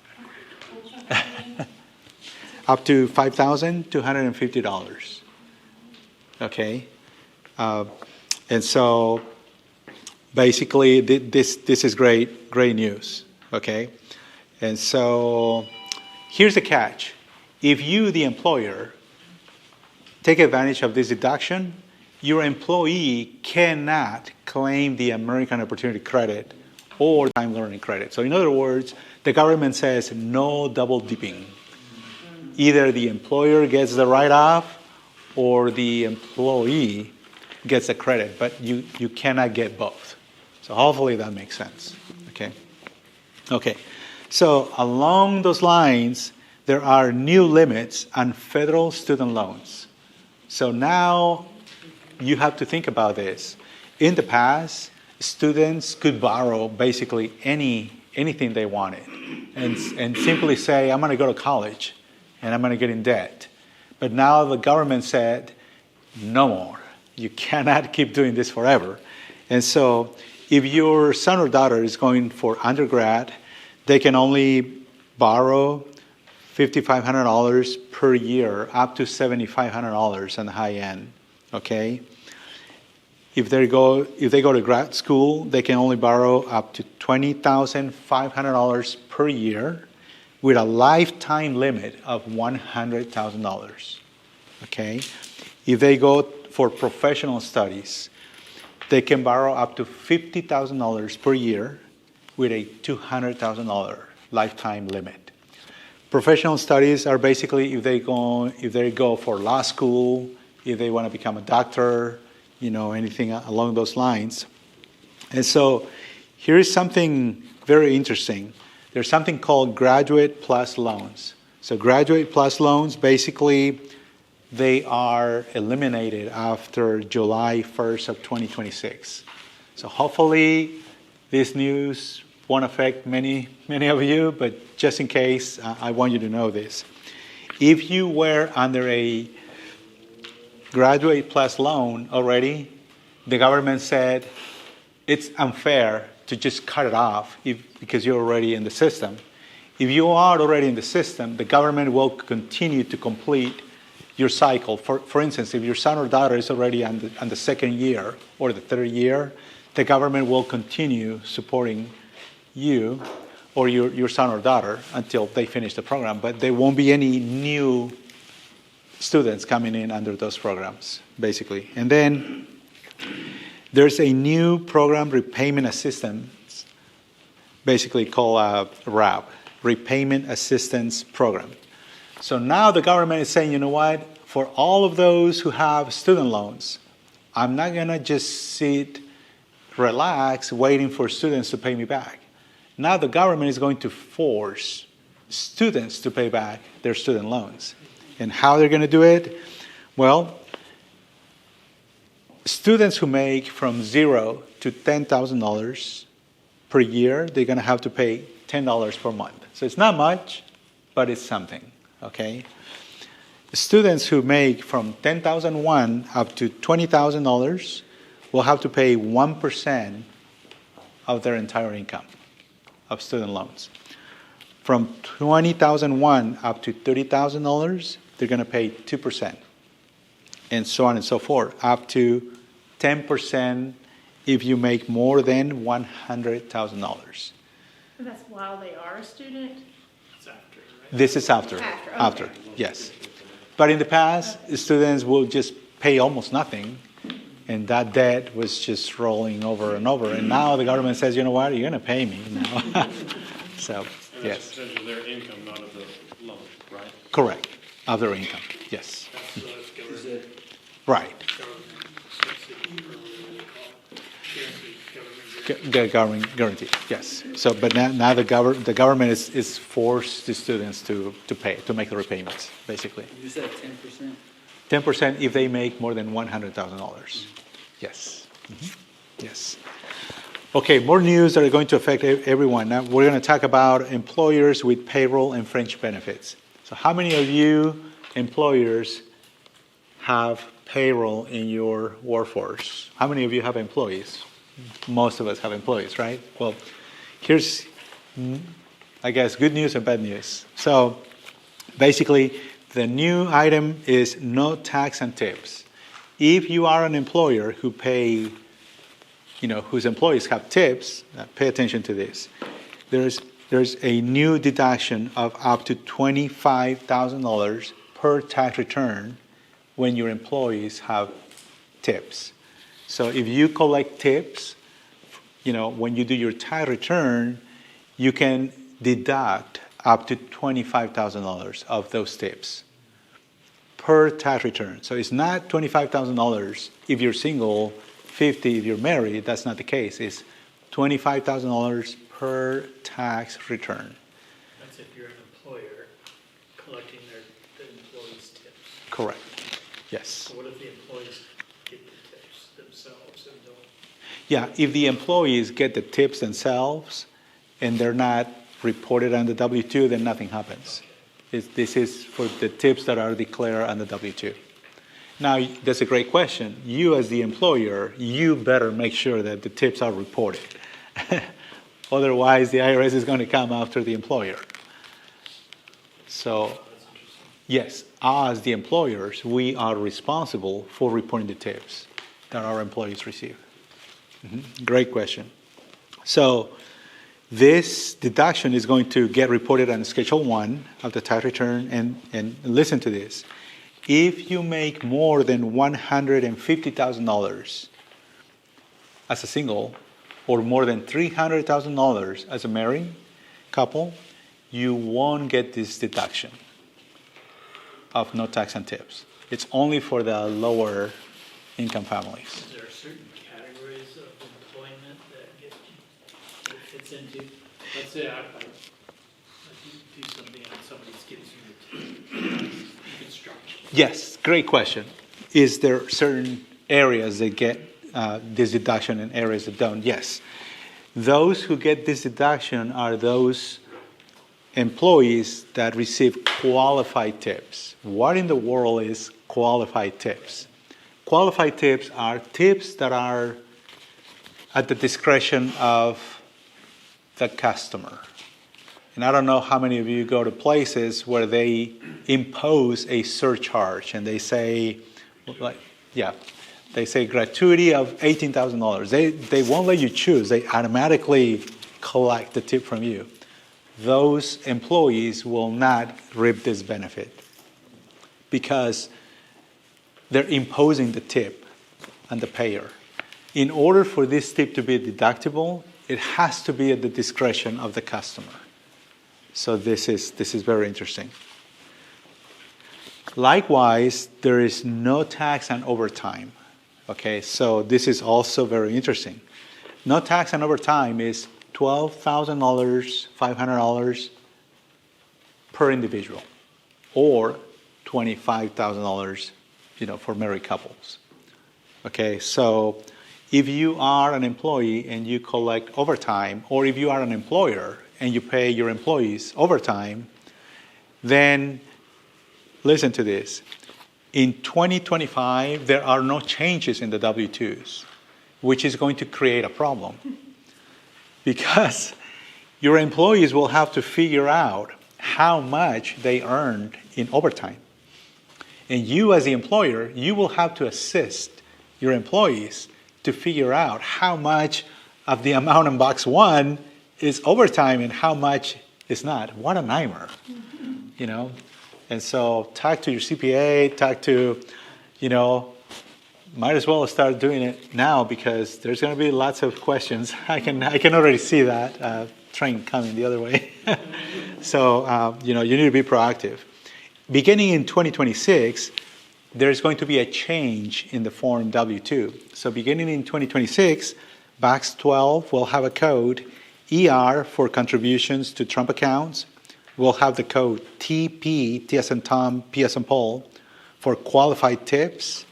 Up to $5,250. Okay? And so basically this is great news. Okay? And so here's the catch. If you, the employer, take advantage of this deduction, your employee cannot claim the American Opportunity Credit or time learning credit. So in other words, the government says no double dipping. Either the employer gets the write-off or the employee gets the credit, but you cannot get both. So hopefully that makes sense. Okay. So along those lines, there are new limits on federal student loans. So now you have to think about this. In the past, students could borrow basically anything they wanted and simply say, I'm going to go to college and I'm going to get in debt. But now the government said, no more. You cannot keep doing this forever. And so if your son or daughter is going for undergrad, they can only borrow $5,500 per year, up to $7,500 on the high end. Okay? If they go to grad school, they can only borrow up to $20,500 per year with a lifetime limit of $100,000. Okay? If they go for professional studies, they can borrow up to $50,000 per year with a $200,000 lifetime limit. Professional studies are basically if they go for law school, if they want to become a doctor, anything along those lines. And so here is something very interesting. There's something called Graduate Plus loans. So Graduate Plus loans, basically, they are eliminated after July 1st of 2026. So hopefully this news won't affect many of you, but just in case, I want you to know this. If you were under a Graduate Plus loan already, the government said it's unfair to just cut it off because you're already in the system. If you are already in the system, the government will continue to complete your cycle. For instance, if your son or daughter is already on the second year or the third year, the government will continue supporting you or your son or daughter until they finish the program. But there won't be any new students coming in under those programs, basically. And then there's a new program, Repayment Assistance, basically called RAP, Repayment Assistance Program. So now the government is saying, you know what, for all of those who have student loans, I'm not going to just sit, relax, waiting for students to pay me back. Now the government is going to force students to pay back their student loans. And how they're going to do it? Well, students who make from $0 to $10,000 per year, they're going to have to pay $10 per month. So it's not much, but it's something. Okay? Students who make from $10,001 up to $20,000 will have to pay 1% of their entire income of student loans. From $20,001 up to $30,000, they're going to pay 2%, and so on and so forth, up to 10% if you make more than $100,000. That's while they are a student? It's after, right? This is after. After, okay. Yes. But in the past, students will just pay almost nothing, and that debt was just rolling over and over. And now the government says, you know what, you're going to pay me now. So, And yes. that's a percentage of their income, not of the loan, right? Correct. Of their income, yes. So that's government, Right. government subsidy, or whatever they call it. Guaranteed, government guaranteed. The government guarantee, yes. So, but now the government is forced the students to pay, to make the repayments, basically. You said 10%? 10% if they make more than $100,000. Yes. Yes. Okay, more news that are going to affect everyone. Now we're going to talk about employers with payroll and fringe benefits. So how many of you employers have payroll in your workforce? How many of you have employees? Most of us have employees, right? Well, here's, I guess, good news and bad news. So basically, the new item is no tax and tips. If you are an employer who pay, whose employees have tips, pay attention to this. There's a new deduction of up to $25,000 per tax return when your employees have tips. So if you collect tips, when you do your tax return, you can deduct up to $25,000 of those tips per tax return. So it's not $25,000 if you're single, $50,000 if you're married. That's not the case. It's $25,000 per tax return. That's if you're an employer collecting the employees' tips. Correct. Yes. So what if the employees get the tips themselves and don't? Yeah, if the employees get the tips themselves and they're not reported on the W-2, then nothing happens. This is for the tips that are declared on the W-2. Now, that's a great question. You as the employer, you better make sure that the tips are reported. Otherwise, the IRS is going to come after the employer. So, yes, as the employers, we are responsible for reporting the tips that our employees receive. Great question. So, this deduction is going to get reported on Schedule 1 of the tax return, and listen to this. If you make more than $150,000 as a single, or more than $300,000 as a married couple, you won't get this deduction of no tax on tips. It's only for the lower income families. Is there certain categories of employment that it fits into? Let's say I do something and somebody's getting some construction. Yes, great question. Is there certain areas that get this deduction and areas that don't? Yes. Those who get this deduction are those employees that receive qualified tips. What in the world is qualified tips? Qualified tips are tips that are at the discretion of the customer. And I don't know how many of you go to places where they impose a surcharge and they say, they say gratuity of $18,000. They won't let you choose. They automatically collect the tip from you. Those employees will not reap this benefit because they're imposing the tip on the payer. In order for this tip to be deductible, it has to be at the discretion of the customer. So this is very interesting. Likewise, there is no tax on overtime. Okay, so this is also very interesting. No tax on overtime is $12,000, $500 per individual, or $25,000, for married couples. Okay, so if you are an employee and you collect overtime, or if you are an employer and you pay your employees overtime, then listen to this. In 2025, there are no changes in the W-2s, which is going to create a problem. Because your employees will have to figure out how much they earned in overtime. And you as the employer, you will have to assist your employees to figure out how much of the amount in box 1 is overtime and how much is not. What a nightmare, And so talk to your CPA, talk to, might as well start doing it now because there's going to be lots of questions. I can already see that train coming the other way. So, you need to be proactive. Beginning in 2026, there's going to be a change in the Form W-2. So beginning in 2026, Box 12 will have a code ER for contributions to Trump accounts. We'll have the code TP, T as in Tom, P as in Paul, for qualified tips,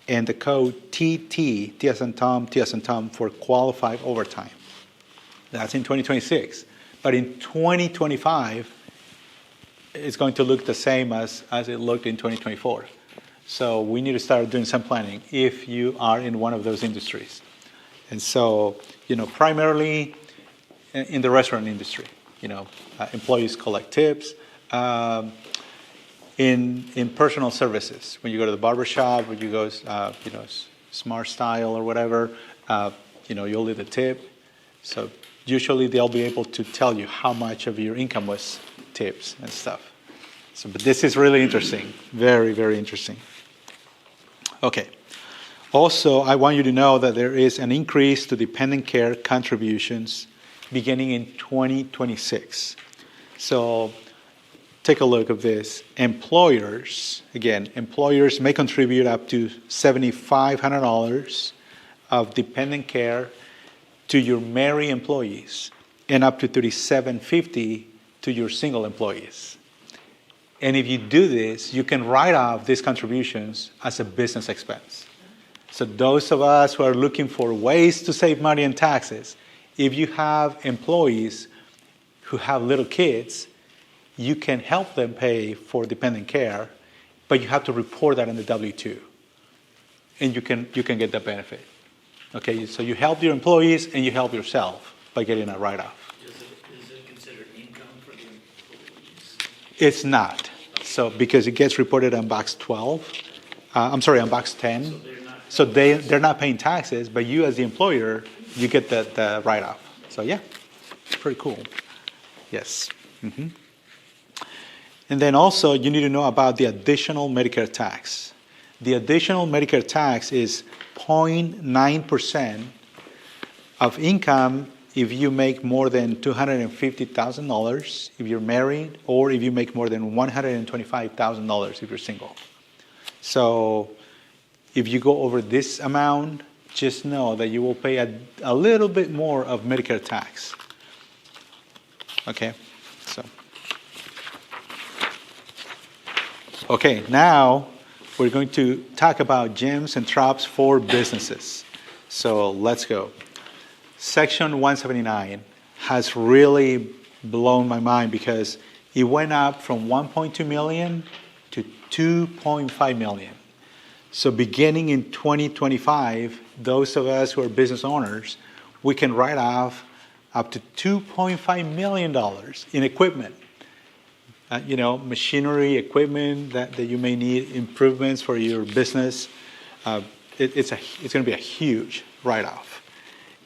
and the code TT, T as in Tom, T as in Tom, for qualified overtime. That's in 2026. But in 2025, it's going to look the same as it looked in 2024. So we need to start doing some planning if you are in one of those industries. And so, primarily in the restaurant industry, employees collect tips. In personal services, when you go to the barber shop, when you go, Smart Style or whatever, you'll leave a tip. So usually they'll be able to tell you how much of your income was tips and stuff. So, but this is really interesting. Very, very interesting. Okay. Also, I want you to know that there is an increase to dependent care contributions beginning in 2026. So take a look at this. Employers may contribute up to $7,500 of dependent care to your married employees and up to $3,750 to your single employees. And if you do this, you can write off these contributions as a business expense. So those of us who are looking for ways to save money in taxes, if you have employees who have little kids, you can help them pay for dependent care, but you have to report that in the W-2. And you can get that benefit. Okay, so you help your employees and you help yourself by getting a write-off. Is it considered income for the employees? It's not. So because it gets reported on box 12, on box 10. So they're not paying taxes, but you as the employer, you get the write-off. So yeah, it's pretty cool. Yes. Mm-hmm. And then also you need to know about the additional Medicare tax. The additional Medicare tax is 0.9% of income if you make more than $250,000 if you're married, or if you make more than $125,000 if you're single. So if you go over this amount, just know that you will pay a little bit more of Medicare tax. Okay, so. Okay, now we're going to talk about gems and traps for businesses. So let's go. Section 179 has really blown my mind because it went up from 1.2 million to 2.5 million. So beginning in 2025, those of us who are business owners, we can write off up to $2.5 million in equipment. Machinery, equipment that you may need, improvements for your business. It's going to be a huge write-off.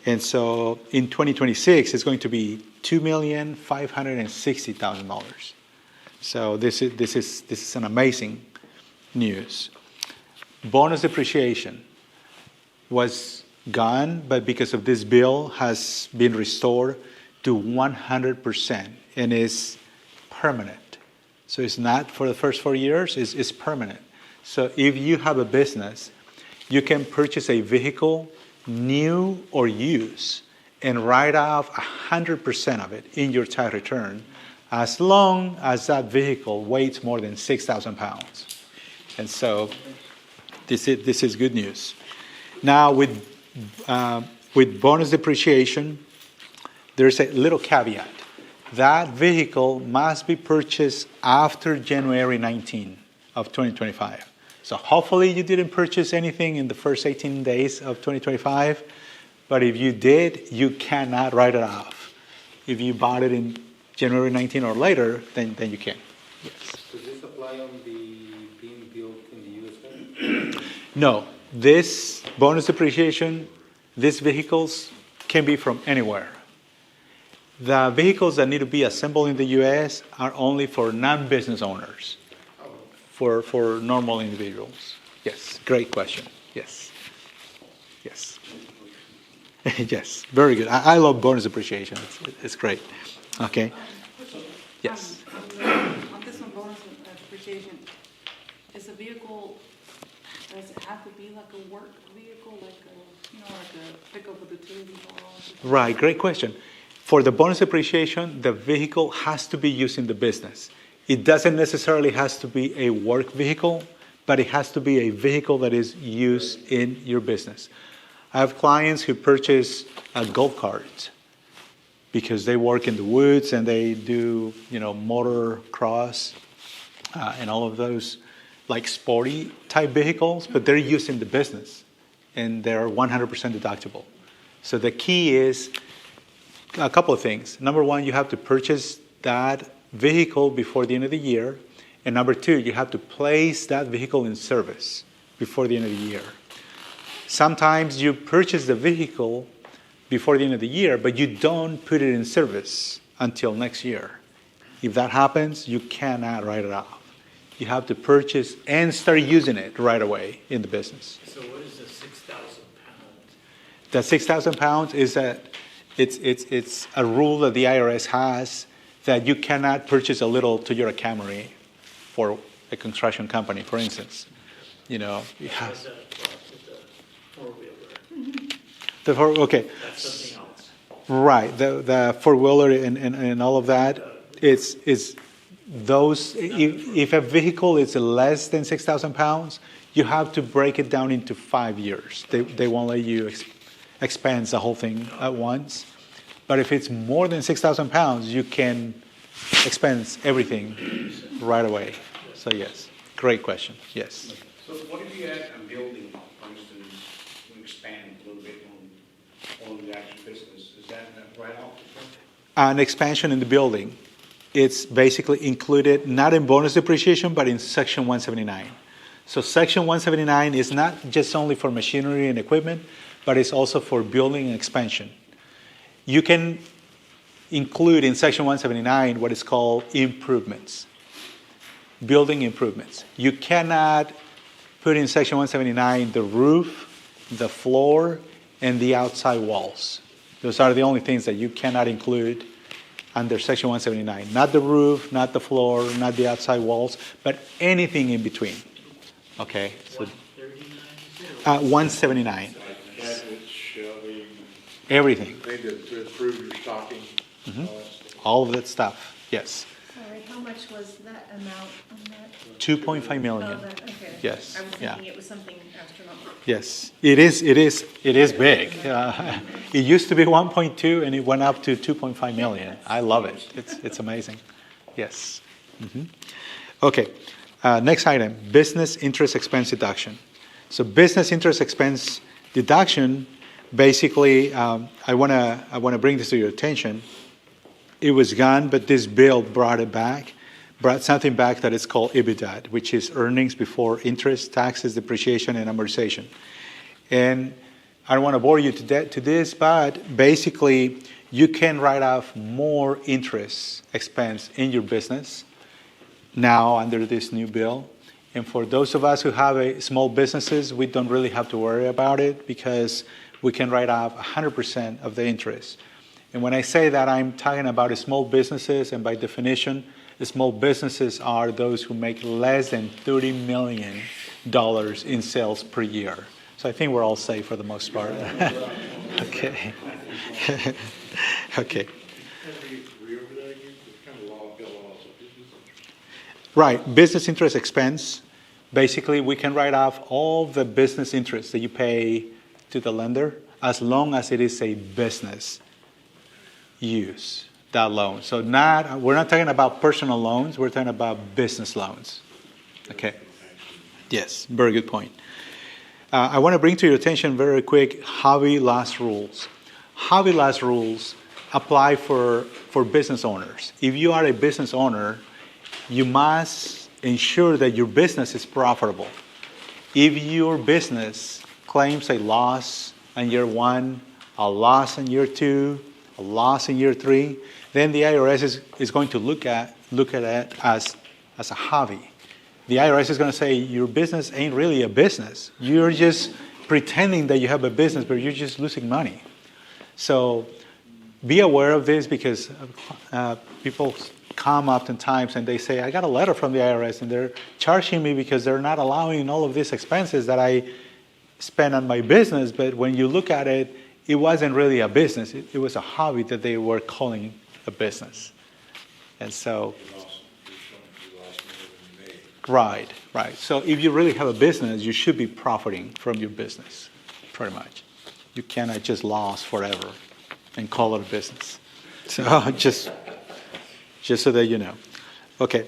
And so in 2026, it's going to be $2,560,000. So this is an amazing news. Bonus depreciation was gone, but because of this bill, has been restored to 100% and is permanent. So it's not for the first 4 years, it's permanent. So if you have a business, you can purchase a vehicle, new or used, and write off 100% of it in your tax return, as long as that vehicle weighs more than 6,000 pounds. And so this is good news. Now with bonus depreciation, there's a little caveat. That vehicle must be purchased after January 19 of 2025. So hopefully you didn't purchase anything in the first 18 days of 2025, but if you did, you cannot write it off. If you bought it in January 19 or later, then you can. Yes. Does this apply on the being built in the U.S.? No, this bonus depreciation, these vehicles can be from anywhere. The vehicles that need to be assembled in the U.S. are only for non-business owners, for normal individuals. Yes, great question. Yes. Yes, very good. I love bonus depreciation. It's great. Okay. Yes. On this one, bonus depreciation, is a vehicle, does it have to be like a work vehicle, like a pickup with utility haul? Right, great question. For the bonus depreciation, the vehicle has to be used in the business. It doesn't necessarily has to be a work vehicle, but it has to be a vehicle that is used in your business. I have clients who purchase golf carts because they work in the woods and they do, motor cross and all of those like sporty type vehicles, but they're used in the business and they're 100% deductible. So the key is a couple of things. Number one, you have to purchase that vehicle before the end of the year. And number two, you have to place that vehicle in service before the end of the year. Sometimes you purchase the vehicle before the end of the year, but you don't put it in service until next year. If that happens, you cannot write it off. you have to purchase and start using it right away in the business. So what is a 6,000 pound? The 6,000 pounds is it's a rule that the IRS has that you cannot purchase a little Toyota Camry for a construction company, for instance. You know, you have With the 4-wheeler, okay. that's something else. Right, the four-wheeler and all of that, it's those, if a vehicle is less than 6,000 pounds, you have to break it down into 5 years. They won't let you expense the whole thing at once. But if it's more than 6,000 pounds, you can expense everything right away. So yes, great question, yes. So what if you add a building, for instance, to expand a little bit on the actual business? Is that right off? An expansion in the building, it's basically included not in bonus depreciation, but in Section 179. So Section 179 is not just only for machinery and equipment, but it's also for building and expansion. You can include in Section 179 what is called improvements, building improvements. You cannot put in Section 179 the roof, the floor, and the outside walls. Those are the only things that you cannot include under Section 179. Not the roof, not the floor, not the outside walls, but anything in between. Okay? So, 179. Cabinets, shelving, Everything. thing to improve your stocking. All of that stuff. Yes. Sorry, how much was that amount on that? 2.5 million. Oh, that, okay. Yes, I was yeah. thinking it was something astronomical. Yes, it is big. It used to be 1.2 and it went up to 2.5 million. I love it. It's amazing. Yes. Okay. Next item, business interest expense deduction. So business interest expense deduction, basically, I wanna bring this to your attention. It was gone, but this bill brought something back that is called EBITDA, which is earnings before interest, taxes, depreciation, and amortization. And I don't want to bore you to this, but basically, you can write off more interest expense in your business now under this new bill. And for those of us who have small businesses, we don't really have to worry about it because we can write off 100% of the interest. And when I say that, I'm talking about small businesses, and by definition, small businesses are those who make less than $30 million in sales per year. So I think we're all safe for the most part. Okay. Okay. Right, business interest expense. Basically, we can write off all the business interest that you pay to the lender as long as it is a business use, that loan. So we're not talking about personal loans, we're talking about business loans. Okay. Yes, very good point. I want to bring to your attention very quick hobby loss rules. Hobby loss rules apply for business owners. If you are a business owner, you must ensure that your business is profitable. If your business claims a loss in year 1, a loss in year 2, a loss in year 3, then the IRS is going to look at it as a hobby. The IRS is going to say your business ain't really a business. You're just pretending that you have a business, but you're just losing money. So be aware of this because people come oftentimes and they say, I got a letter from the IRS and they're charging me because they're not allowing all of these expenses that I spend on my business. But when you look at it, it wasn't really a business. It was a hobby that they were calling a business. And so, right. So if you really have a business, you should be profiting from your business, pretty much. You cannot just lose forever and call it a business. So just so that you know. Okay.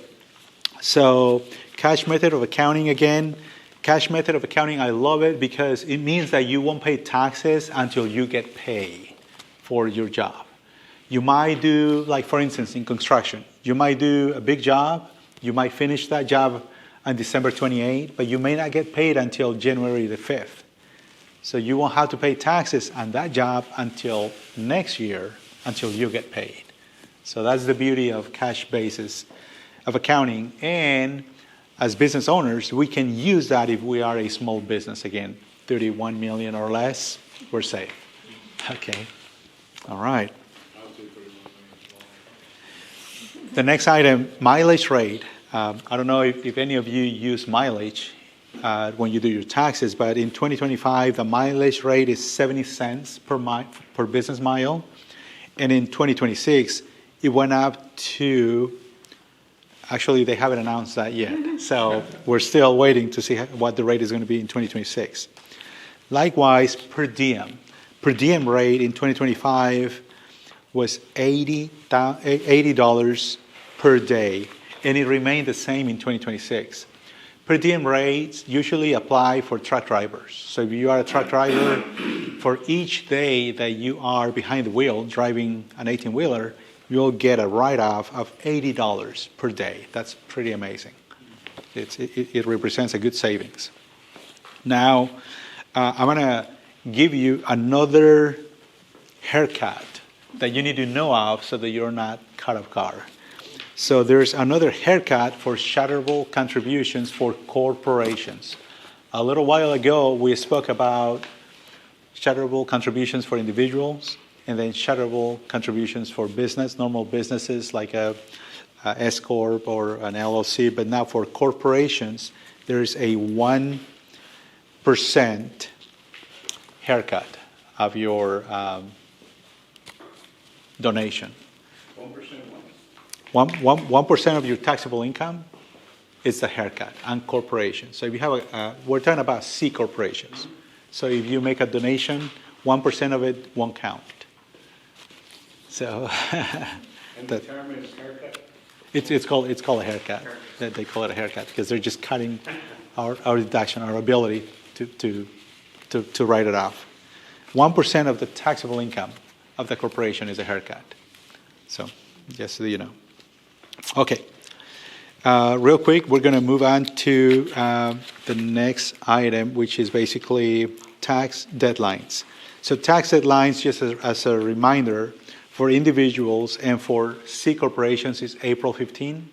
So cash method of accounting again. Cash method of accounting, I love it because it means that you won't pay taxes until you get paid for your job. You might do, like for instance, in construction, you might do a big job, you might finish that job on December 28th, but you may not get paid until January the 5th. So you won't have to pay taxes on that job until next year, until you get paid. So that's the beauty of cash basis of accounting. And as business owners, we can use that if we are a small business. Again, 31 million or less, we're safe. Okay. All right. The next item, mileage rate. I don't know if any of you use mileage when you do your taxes, but in 2025, the mileage rate is 70 cents per business mile. And in 2026, it went up to, actually, they haven't announced that yet. So we're still waiting to see what the rate is going to be in 2026. Likewise, per diem. Per diem rate in 2025 was $80 per day, and it remained the same in 2026. Per diem rates usually apply for truck drivers. So if you are a truck driver, for each day that you are behind the wheel driving an 18-wheeler, you'll get a write-off of $80 per day. That's pretty amazing. It represents a good savings. Now, I'm going to give you another haircut that you need to know of so that you're not caught off guard. So there's another haircut for charitable contributions for corporations. A little while ago, we spoke about charitable contributions for individuals and then charitable contributions for business, normal businesses like a S Corp or an LLC. But now for corporations, there's a 1% haircut of your donation. 1% of your taxable income is the haircut on corporations. So if you have we're talking about C corporations. So if you make a donation, 1% of it won't count. So And the term is haircut? it's called a haircut. They call it a haircut because they're just cutting our deduction, our ability to write it off. 1% of the taxable income of the corporation is a haircut. So just so you know. Okay. Real quick, we're going to move on to the next item, which is basically tax deadlines. So tax deadlines, just as a reminder, for individuals and for C corporations is April 15.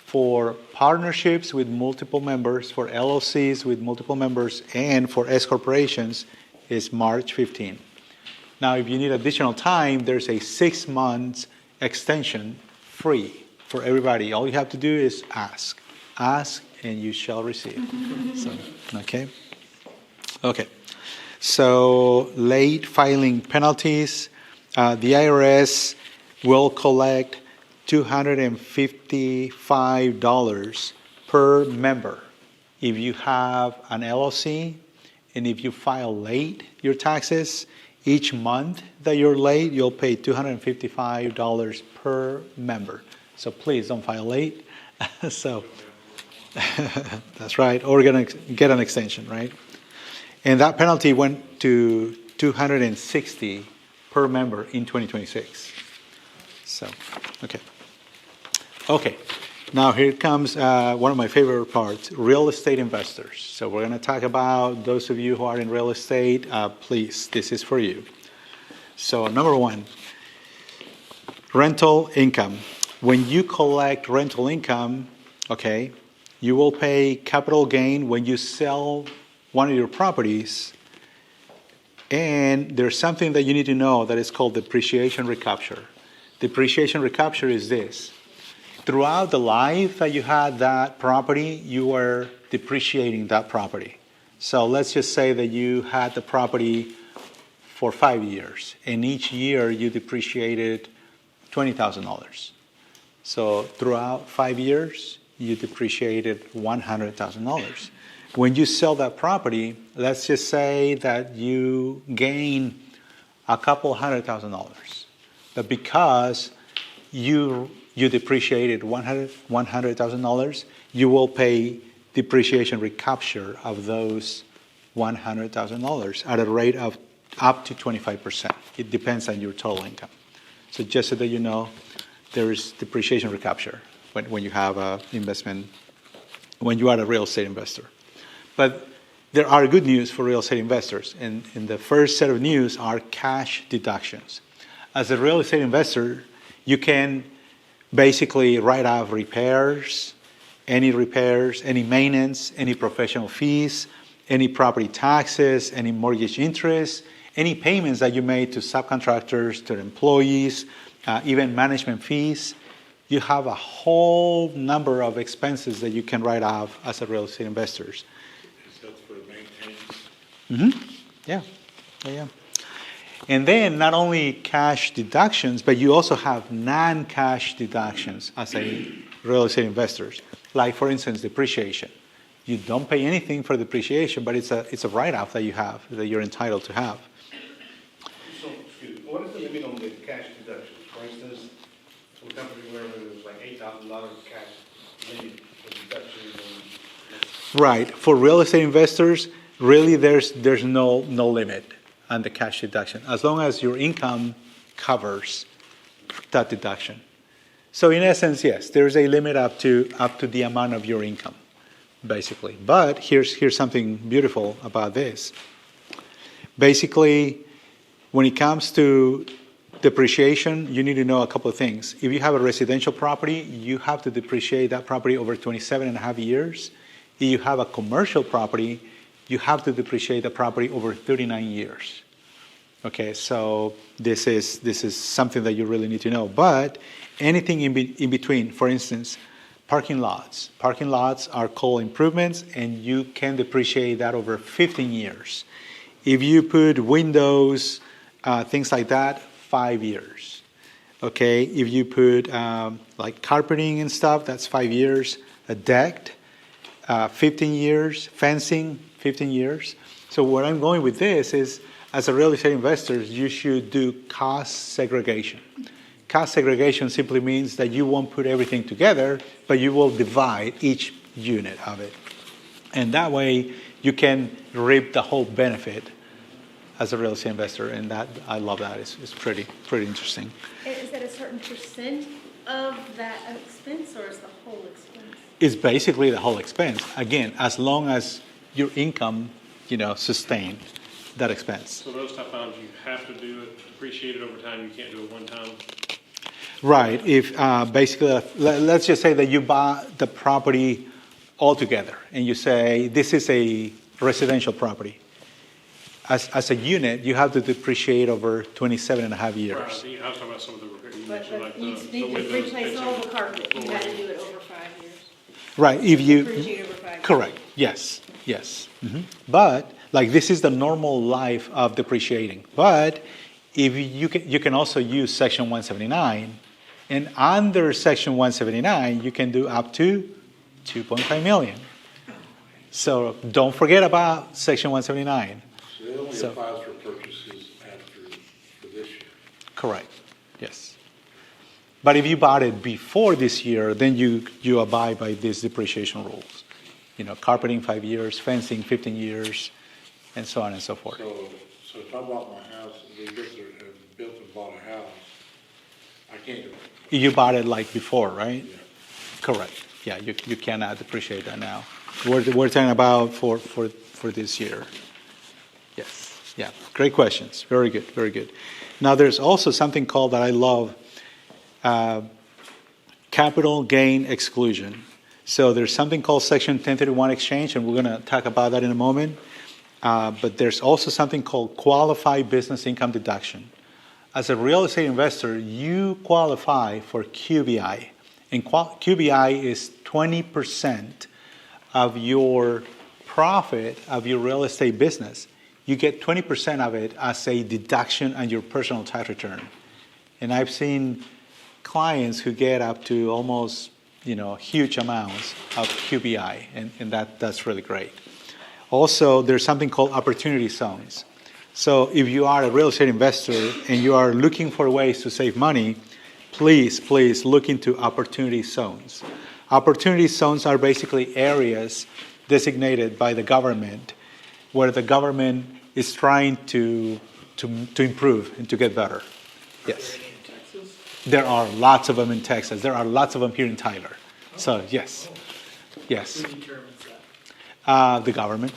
For partnerships with multiple members, for LLCs with multiple members, and for S corporations is March 15. Now, if you need additional time, there's a 6 months extension free for everybody. All you have to do is ask. Ask and you shall receive. So, okay. So late filing penalties. The IRS will collect $255 per member if you have an LLC, and if you file late your taxes, each month that you're late, you'll pay $255 per member. So please don't file late. So that's right. Or we're going to get an extension, right? And that penalty went to $260 per member in 2026. So, okay. Now here comes one of my favorite parts, real estate investors. So we're going to talk about those of you who are in real estate. Please, this is for you. So number one, rental income. When you collect rental income, okay, you will pay capital gain when you sell one of your properties. And there's something that you need to know that is called depreciation recapture. Depreciation recapture is this. Throughout the life that you had that property, you were depreciating that property. So let's just say that you had the property for 5 years, and each year you depreciated $20,000. So throughout 5 years, you depreciated $100,000. When you sell that property, let's just say that you gain a couple $100,000. But because you depreciated $100,000, you will pay depreciation recapture of those $100,000 at a rate of up to 25%. It depends on your total income. So just so that you know, there is depreciation recapture when you have an investment, when you are a real estate investor. But there are good news for real estate investors. And the first set of news are cash deductions. As a real estate investor, you can basically write off repairs, any repairs, any maintenance, any professional fees, any property taxes, any mortgage interest, any payments that you made to subcontractors, to employees, even management fees. You have a whole number of expenses that you can write off as a real estate investor. Is that for maintenance? Mm-hmm. Yeah. Yeah. And then not only cash deductions, but you also have non-cash deductions as a real estate investor. Like, for instance, depreciation. You don't pay anything for depreciation, but it's a write-off that you have, that you're entitled to have. So, excuse me, what is the limit on the cash deductions? For instance, some company where it was like $8,000 cash limit for deductions and. Right. For real estate investors, really there's no limit on the cash deduction, as long as your income covers that deduction. So in essence, yes, there's a limit up to the amount of your income, basically. But here's something beautiful about this. Basically, when it comes to depreciation, you need to know a couple of things. If you have a residential property, you have to depreciate that property over 27 and a half years. If you have a commercial property, you have to depreciate the property over 39 years. Okay, so this is something that you really need to know. But anything in between, for instance, parking lots. Parking lots are called improvements, and you can depreciate that over 15 years. If you put windows, things like that, 5 years. Okay, if you put like carpeting and stuff, that's 5 years. A deck, 15 years. Fencing, 15 years. So where I'm going with this is, as a real estate investor, you should do cost segregation. Cost segregation simply means that you won't put everything together, but you will divide each unit of it. And that way, you can reap the whole benefit as a real estate investor. And that, I love that. It's pretty interesting. Is that a certain percent of that expense, or is the whole expense? It's basically the whole expense. Again, as long as your income, sustain that expense. So those type of items, you have to do it, depreciate it over time, you can't do it one time? Right. If basically, let's just say that you buy the property altogether, and you say, this is a residential property. As a unit, you have to depreciate over 27 and a half years. Right, I was talking about some of the repair, you But mentioned like you the need to windows, replace all the fixing. carpet, you gotta do it over 5 years. Right. If you Depreciate over 5 years. correct. Yes. Mm-hmm. But like, this is the normal life of depreciating. But if you can also use Section 179, and under Section 179, you can do up to $2.5 million. So don't forget about Section 179. So it only applies for purchases for this year? Correct. Yes. But if you bought it before this year, then you abide by these depreciation rules. Carpeting 5 years, fencing 15 years, and so on and so forth. So if I bought my house, the investor have built and bought a house, I can't do it. You bought it like before, right? Yeah. Correct. Yeah, you cannot depreciate that now. We're talking about for this year. Yes. Yeah. Great questions. Very good. Very good. Now there's also something called, that I love, capital gain exclusion. So there's something called Section 1031 exchange, and we're going to talk about that in a moment. But there's also something called qualified business income deduction. As a real estate investor, you qualify for QBI. And QBI is 20% of your profit of your real estate business. You get 20% of it as a deduction on your personal tax return. And I've seen clients who get up to almost huge amounts of QBI, and that's really great. Also, there's something called opportunity zones. So if you are a real estate investor and you are looking for ways to save money, please look into opportunity zones. Opportunity zones are basically areas designated by the government where the government is trying to improve and to get better. Yes. There are lots of them in Texas. There are lots of them here in Tyler. So, yes. Who determines that? The government.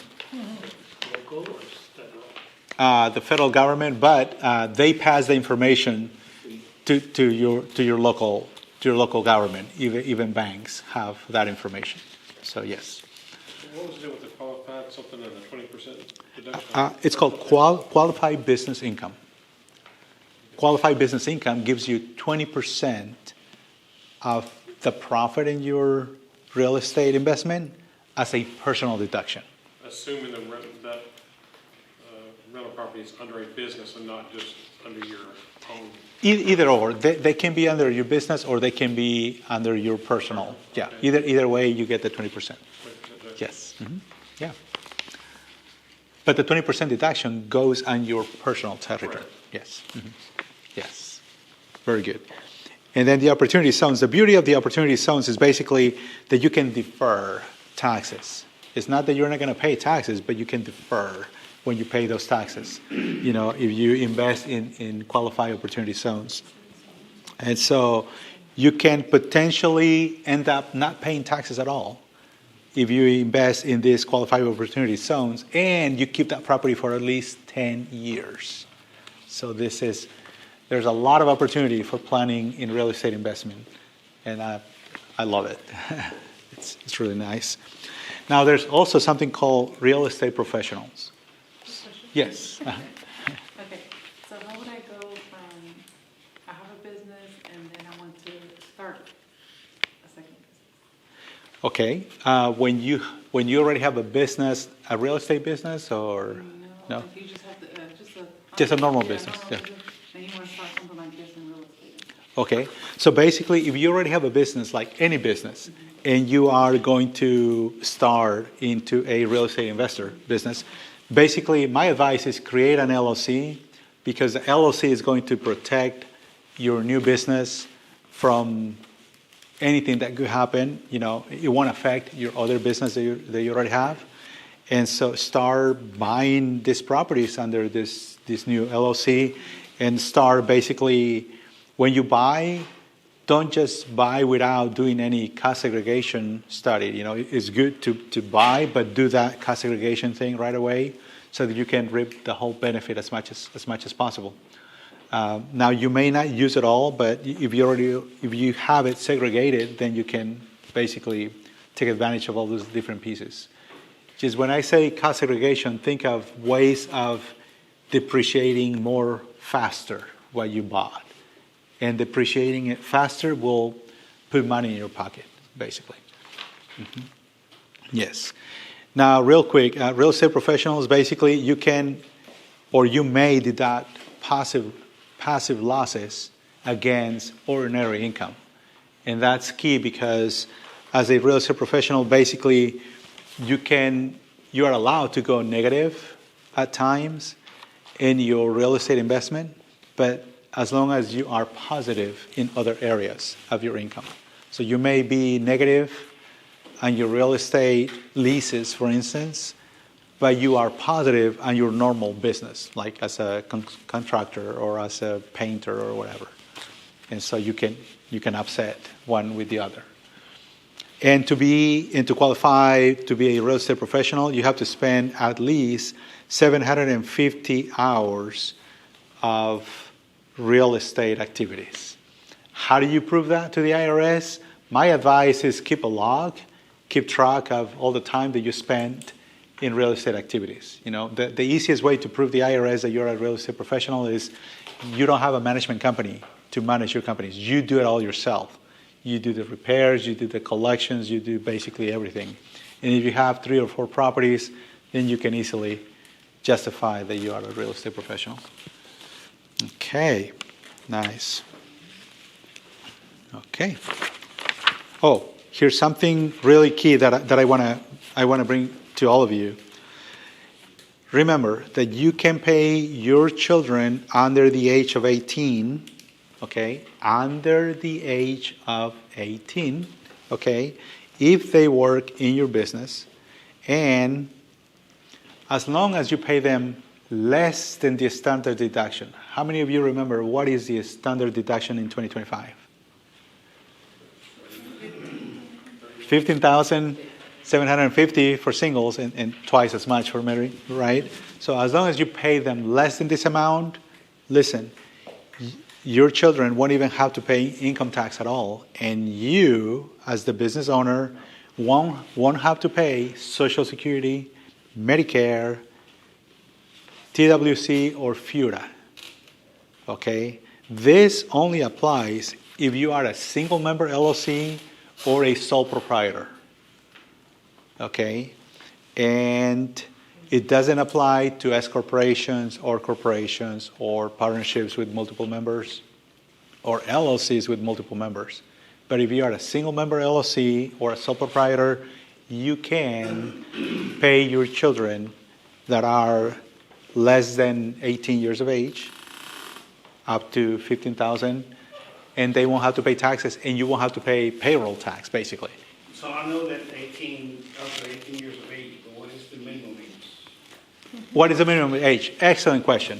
Local or federal? The federal government, but they pass the information to your local your local government, even banks have that information. So yes. What was the deal with the qualified, something in the 20% deduction? It's called qualified business income. Qualified business income gives you 20% of the profit in your real estate investment as a personal deduction. Assuming that rental property is under a business and not just under your own. Either or, they can be under your business or they can be under your personal. Yeah, Okay. either way, you get the 20%. Yes. Yeah. But the 20% deduction goes on your personal tax return. Right. Yes. Yes. Very good. And then the opportunity zones. The beauty of the opportunity zones is basically that you can defer taxes. It's not that you're not going to pay taxes, but you can defer when you pay those taxes, if you invest in qualified opportunity zones. And so you can potentially end up not paying taxes at all if you invest in these qualified opportunity zones and you keep that property for at least 10 years. So there's a lot of opportunity for planning in real estate investment, and I love it. It's really nice. Now there's also something called real estate professionals. Yes. Okay, so how would I go from, I have a business and then I want to start a second business? Okay. When you already have a business, a real estate business, or no? Like you just have to, Just a normal business, yeah. And you want to start something like this in real estate? Okay. So basically, if you already have a business, like any business, and you are going to start into a real estate investor business, basically, my advice is create an LLC, because the LLC is going to protect your new business from anything that could happen. It won't affect your other business that you already have. And so start buying these properties under this new LLC, and start basically, when you buy, don't just buy without doing any cost segregation study. It's good to buy, but do that cost segregation thing right away so that you can reap the whole benefit as much as possible. Now, you may not use it all, but if you have it segregated, then you can basically take advantage of all those different pieces. Just when I say cost segregation, think of ways of depreciating more faster what you bought. And depreciating it faster will put money in your pocket, basically. Yes. Now, real quick, real estate professionals, basically, you can or you may deduct passive losses against ordinary income. And that's key because as a real estate professional, basically, you are allowed to go negative at times in your real estate investment, but as long as you are positive in other areas of your income. So you may be negative on your real estate leases, for instance, but you are positive on your normal business, like as a contractor or as a painter or whatever. And so you can offset one with the other. And to qualify to be a real estate professional, you have to spend at least 750 hours of real estate activities. How do you prove that to the IRS? My advice is keep a log, keep track of all the time that you spent in real estate activities. The easiest way to prove the IRS that you're a real estate professional is you don't have a management company to manage your companies. You do it all yourself. You do the repairs, you do the collections, you do basically everything. And if you have 3 or 4 properties, then you can easily justify that you are a real estate professional. Okay, nice. Okay. Oh, here's something really key that I want to bring to all of you. Remember that you can pay your children under the age of 18, okay, under the age of 18, okay, if they work in your business, and as long as you pay them less than the standard deduction. How many of you remember what is the standard deduction in 2025? $15,750 for singles and twice as much for married, right? So as long as you pay them less than this amount, listen, your children won't even have to pay income tax at all, and you, as the business owner, won't have to pay Social Security, Medicare, TWC, or FUTA. Okay? This only applies if you are a single member LLC or a sole proprietor. Okay? And it doesn't apply to S corporations or partnerships with multiple members or LLCs with multiple members. But if you are a single member LLC or a sole proprietor, you can pay your children that are less than 18 years of age, up to $15,000, and they won't have to pay taxes, and you won't have to pay payroll tax, basically. So I know that up to 18 years of age, but what is the minimum age? What is the minimum age? Excellent question.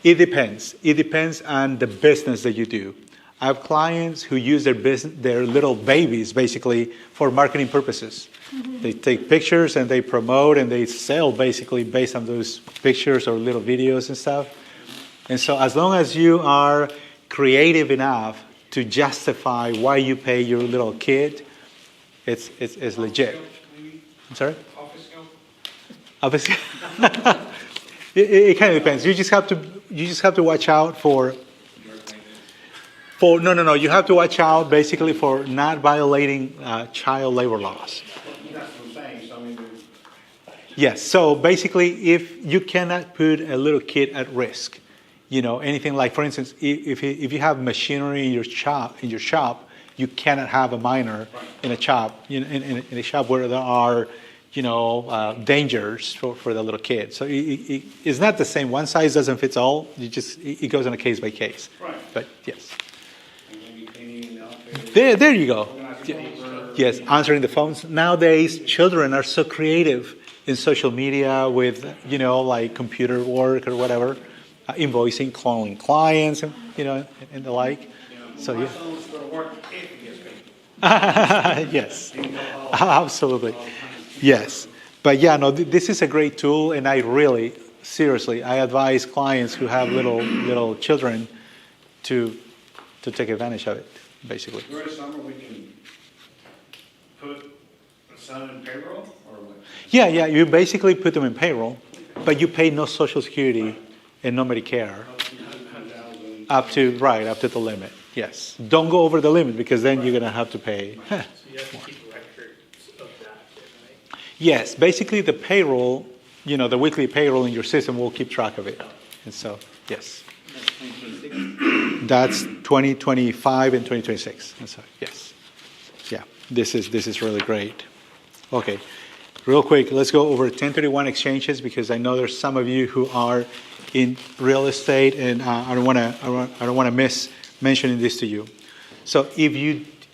It depends. It depends on the business that you do. I have clients who use their little babies, basically, for marketing purposes. They take pictures and they promote and they sell, basically, based on those pictures or little videos and stuff. And so as long as you are creative enough to justify why you pay your little kid, it's legit. I'm sorry? Office help? It kind of depends. You just have to watch out for no. You have to watch out basically for not violating child labor laws. That's what I'm saying. So I mean, Yes. So basically, if you cannot put a little kid at risk, anything like, for instance, if you have machinery in your shop, you cannot have a minor in a shop in a shop where there are dangers for the little kid. So it's not the same. One size doesn't fit all. It goes on a case by case. right. But yes. And maybe cleaning out There you go. organizing paper. Yes, answering the phones. Nowadays, children are so creative in social media with, like computer work or whatever, invoicing, calling clients, and the like. So My yeah. son's going to work if he gets paid. Yes, absolutely. Yes, but yeah, no, this is a great tool, and I really, seriously, I advise clients who have little children to take advantage of it, basically. During the summer, we can put a son in payroll or what? Yeah, you basically put them in payroll, but you pay no Social Security and no Medicare up to the limit. Yes, don't go over the limit because then you're gonna have to pay. So you have to keep records of that, right? Yes, basically the payroll, the weekly payroll in your system will keep track of it, and so yes. That's 2026? That's 2025 and 2026. And so, yes. Yeah, this is really great. Okay, real quick, let's go over 1031 exchanges because I know there's some of you who are in real estate, and I don't want to miss mentioning this to you. So if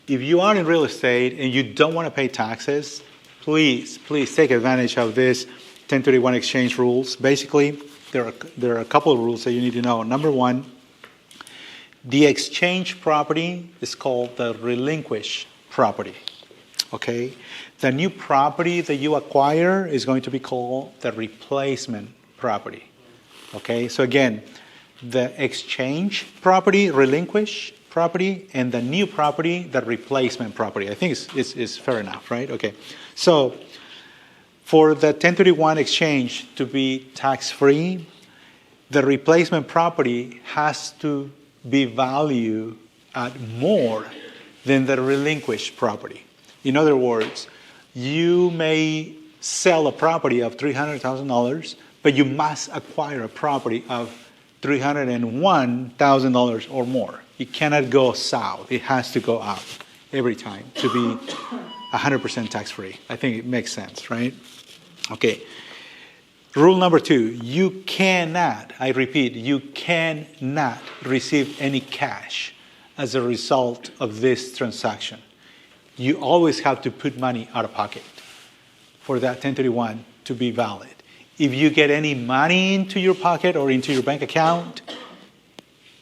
you are in real estate and you don't want to pay taxes, please take advantage of this 1031 exchange rules. Basically, there are a couple of rules that you need to know. Number one, the exchange property is called the relinquished property. Okay? The new property that you acquire is going to be called the replacement property. Okay? So again, the exchange property, relinquished property, and the new property, the replacement property. I think it's fair enough, right? Okay. So for the 1031 exchange to be tax-free, the replacement property has to be valued at more than the relinquished property. In other words, you may sell a property of $300,000, but you must acquire a property of $301,000 or more. It cannot go south. It has to go up every time to be 100% tax-free. I think it makes sense, right? Okay. Rule number 2, you cannot, I repeat, you cannot receive any cash as a result of this transaction. You always have to put money out of pocket for that 1031 to be valid. If you get any money into your pocket or into your bank account,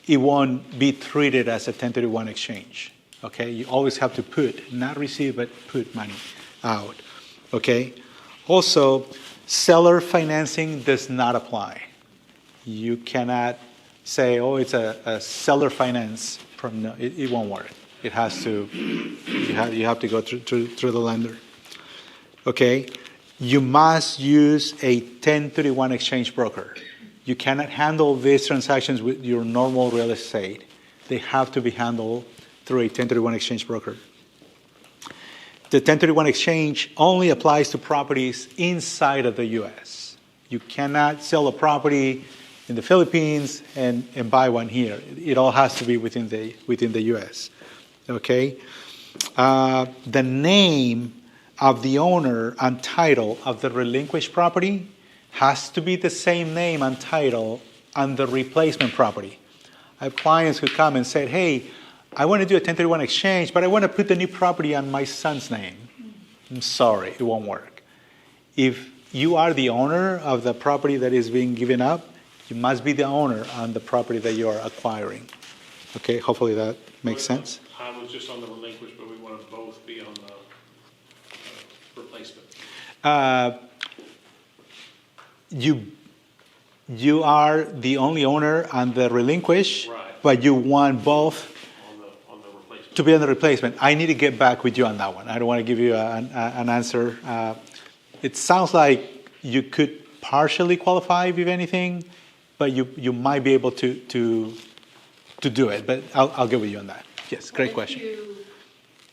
it won't be treated as a 1031 exchange. Okay? You always have to put, not receive, but put money out. Okay? Also, seller financing does not apply. You cannot say, oh, it's a seller finance, no, it won't work. It has to, you have to go through the lender. Okay? You must use a 1031 exchange broker. You cannot handle these transactions with your normal real estate. They have to be handled through a 1031 exchange broker. The 1031 exchange only applies to properties inside of the U.S. You cannot sell a property in the Philippines and buy one here. It all has to be within the U.S. Okay? The name of the owner and title of the relinquished property has to be the same name and title on the replacement property. I have clients who come and say, hey, I want to do a 1031 exchange, but I want to put the new property on my son's name. I'm sorry, it won't work. If you are the owner of the property that is being given up, you must be the owner on the property that you are acquiring. Okay, hopefully that makes sense. I was just on the relinquish, but we want to both be on the replacement. You are the only owner on the relinquish, Right. but you want both On the replacement. to be on the replacement. I need to get back with you on that one. I don't want to give you an answer. It sounds like you could partially qualify, if anything, but you might be able to do it. But I'll get with you on that. Yes, great question. If you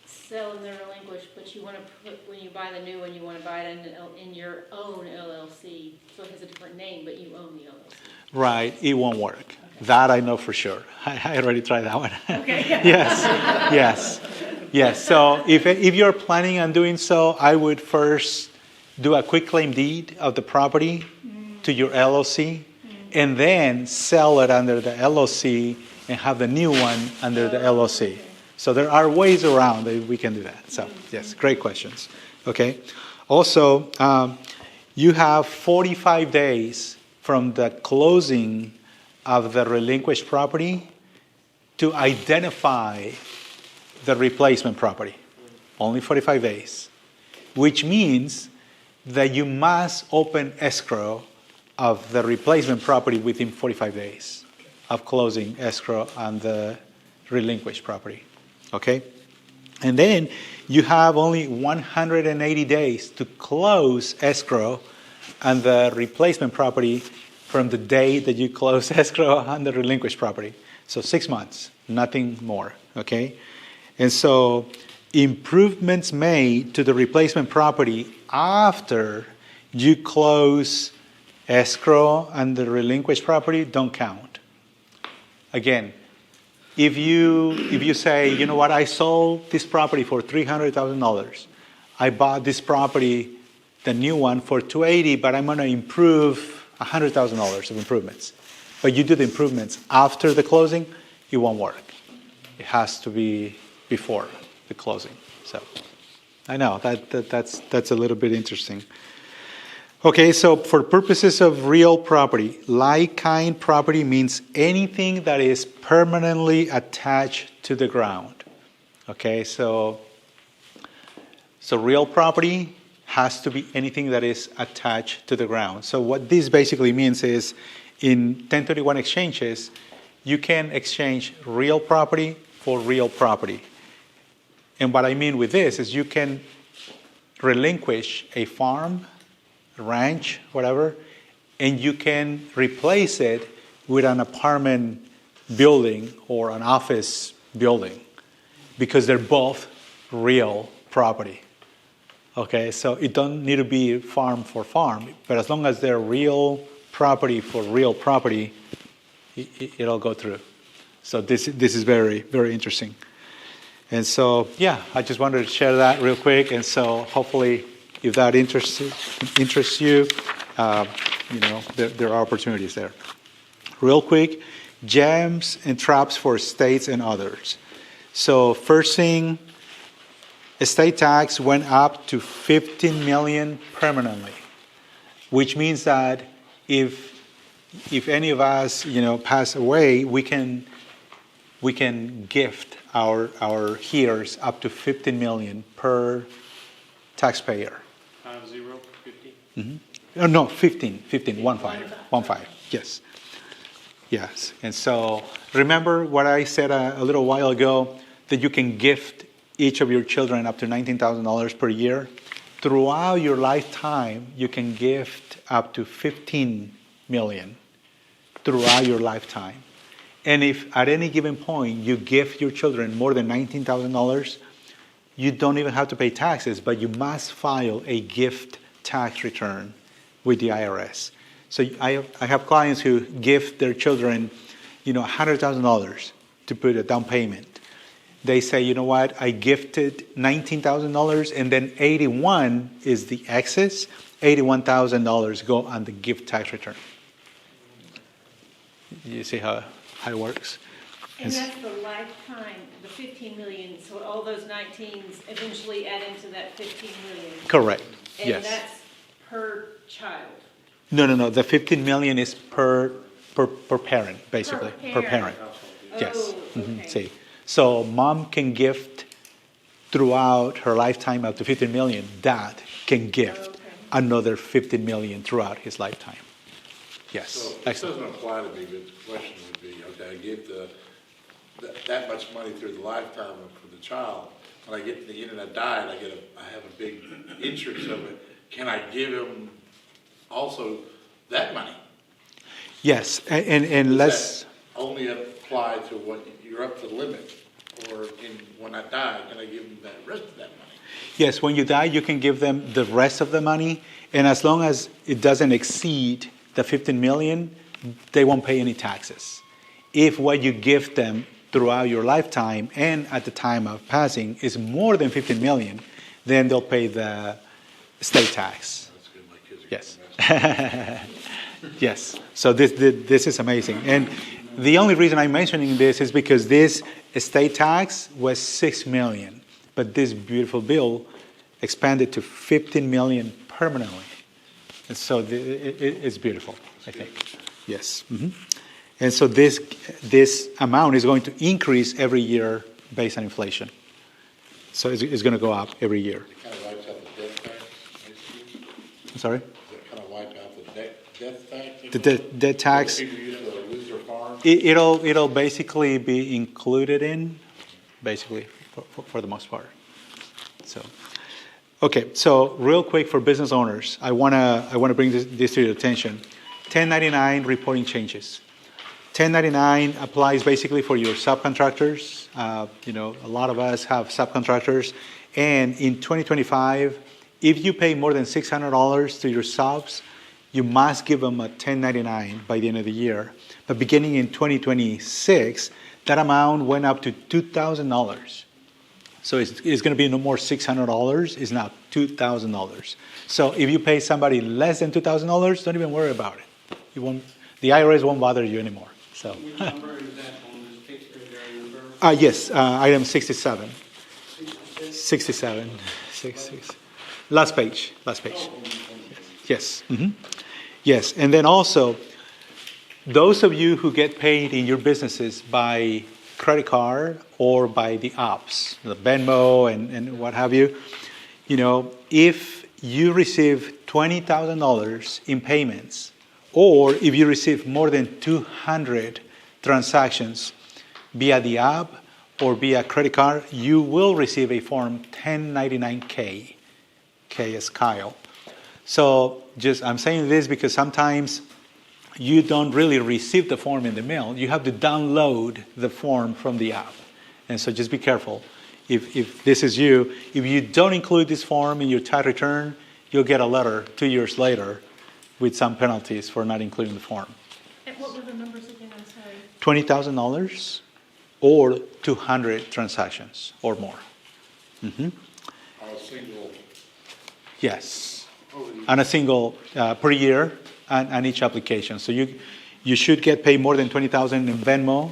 sell in the relinquish, but you want to put, when you buy the new one, you want to buy it in your own LLC, so it has a different name, but you own the LLC. Right, it won't work. Okay. That I know for sure. I already tried that one. Okay. Yes. So if you're planning on doing so, I would first do a quitclaim deed of the property to your LLC, and then sell it under the LLC and have the new one under the LLC. Okay. So there are ways around that we can do that. So yes, great questions. Okay. Also, you have 45 days from the closing of the relinquished property to identify the replacement property. Only 45 days, which means that you must open escrow of the replacement property within 45 days of closing escrow on the relinquished property. Okay? And then you have only 180 days to close escrow on the replacement property from the day that you close escrow on the relinquished property. So 6 months, nothing more. Okay? And so improvements made to the replacement property after you close escrow on the relinquished property don't count. Again, if you say, you know what, I sold this property for $300,000. I bought this property, the new one, for $280,000, but I'm going to improve $100,000 of improvements. But you do the improvements after the closing, it won't work. It has to be before the closing. So I know that's a little bit interesting. Okay, so for purposes of real property, like-kind property means anything that is permanently attached to the ground. Okay, so real property has to be anything that is attached to the ground. So what this basically means is in 1031 exchanges, you can exchange real property for real property. And what I mean with this is you can relinquish a farm, ranch, whatever, and you can replace it with an apartment building or an office building because they're both real property. Okay, so it don't need to be farm for farm, but as long as they're real property for real property, it'll go through. So this is very, very interesting. And so, yeah, I just wanted to share that real quick. And so hopefully, if that interests you, there are opportunities there. Real quick, gems and traps for states and others. So first thing, estate tax went up to $15 million permanently, which means that if any of us, pass away, we can gift our heirs up to $15 million per taxpayer. 50? Mm-hmm. Oh, no, 15, 15, 15, yes. Yes, and so remember what I said a little while ago, that you can gift each of your children up to $19,000 per year. Throughout your lifetime, you can gift up to $15 million throughout your lifetime. And if at any given point you gift your children more than $19,000, you don't even have to pay taxes, but you must file a gift tax return with the IRS. So I have clients who gift their children, $100,000 to put a down payment. They say, you know what, I gifted $19,000 and then 81 is the excess. $81,000 go on the gift tax return. You see how it works? And that's the lifetime, the 15 million, so all those 19s eventually add into that 15 million. Correct, And yes. that's per child. No, the 15 million is per parent, basically. Per parent. Yes. Oh, okay. See, so mom can gift throughout her lifetime up to 15 million. Dad can gift another 15 million throughout his lifetime. Yes. So this Excellent. doesn't apply to me, but the question would be, okay, I give that much money through the lifetime for the child. When I get to the end and I die and I have a big interest of it, can I give him also that money? Yes, and let's. Does that only apply to what you're up to the limit? Or when I die, can I give him the rest of that money? Yes, when you die, you can give them the rest of the money, and as long as it doesn't exceed the 15 million, they won't pay any taxes. If what you gift them throughout your lifetime and at the time of passing is more than 15 million, then they'll pay the state tax. That's good, my kids are Yes. Yes. So this is amazing. And the only reason I'm mentioning this is because this estate tax was $6 million, but this beautiful bill expanded to $15 million permanently. And so it's beautiful, I think. Yes. Mm-hmm. And so this amount is going to increase every year based on inflation. So it's going to go up every year. It kind of wipes out the death tax, basically. I'm sorry? Does it kind of wipe out the death tax? The debt tax. People used to lose their farm. It'll basically be included in, basically, for the most part. So, okay. So real quick for business owners, I wanna bring this to your attention. 1099 reporting changes. 1099 applies basically for your subcontractors. A lot of us have subcontractors, and in 2025, if you pay more than $600 to your subs, you must give them a 1099 by the end of the year. But beginning in 2026, that amount went up to $2,000. So it's going to be no more $600. It's now $2,000. So if you pay somebody less than $2,000, don't even worry about it. The IRS won't bother you anymore. So. Which number is that on this picture? Is there a number? Yes, item 67. 67. 66. Last page. Yes. Mm-hmm. Yes, and then also, those of you who get paid in your businesses by credit card or by the apps, the Venmo and what have you, if you receive $20,000 in payments, or if you receive more than 200 transactions via the app or via credit card, you will receive a form 1099K. K as Kyle. So I'm saying this because sometimes you don't really receive the form in the mail. You have to download the form from the app. And so just be careful. If this is you, if you don't include this form in your tax return, you'll get a letter 2 years later with some penalties for not including the form. And what were the numbers again? I'm sorry. $20,000 or 200 transactions or more. Mm-hmm. On a single. Yes, on a single per year on each application. So you should get paid more than $20,000 in Venmo,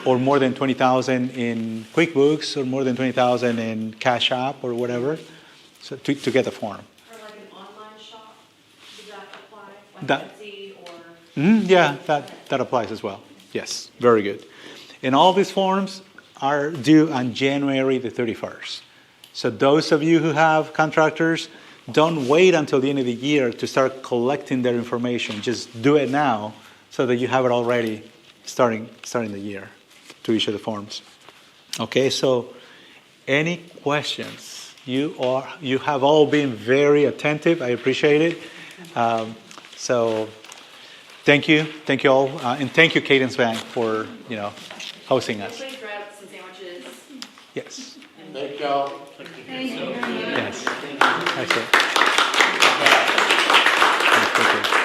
or more than $20,000 in QuickBooks, or more than $20,000 in Cash App or whatever, so to get the form. Or like an online shop, does that apply? Like That- Etsy or? Yeah, that applies as well. Yes, very good. And all these forms are due on January the 31st. So those of you who have contractors, don't wait until the end of the year to start collecting their information. Just do it now so that you have it all ready starting the year to issue the forms. Okay, so any questions? You have all been very attentive. I appreciate it. So thank you all, and thank you Cadence Bank for hosting us. Please grab some sandwiches. Yes. Thank y'all. Yes. Excellent. Thank you.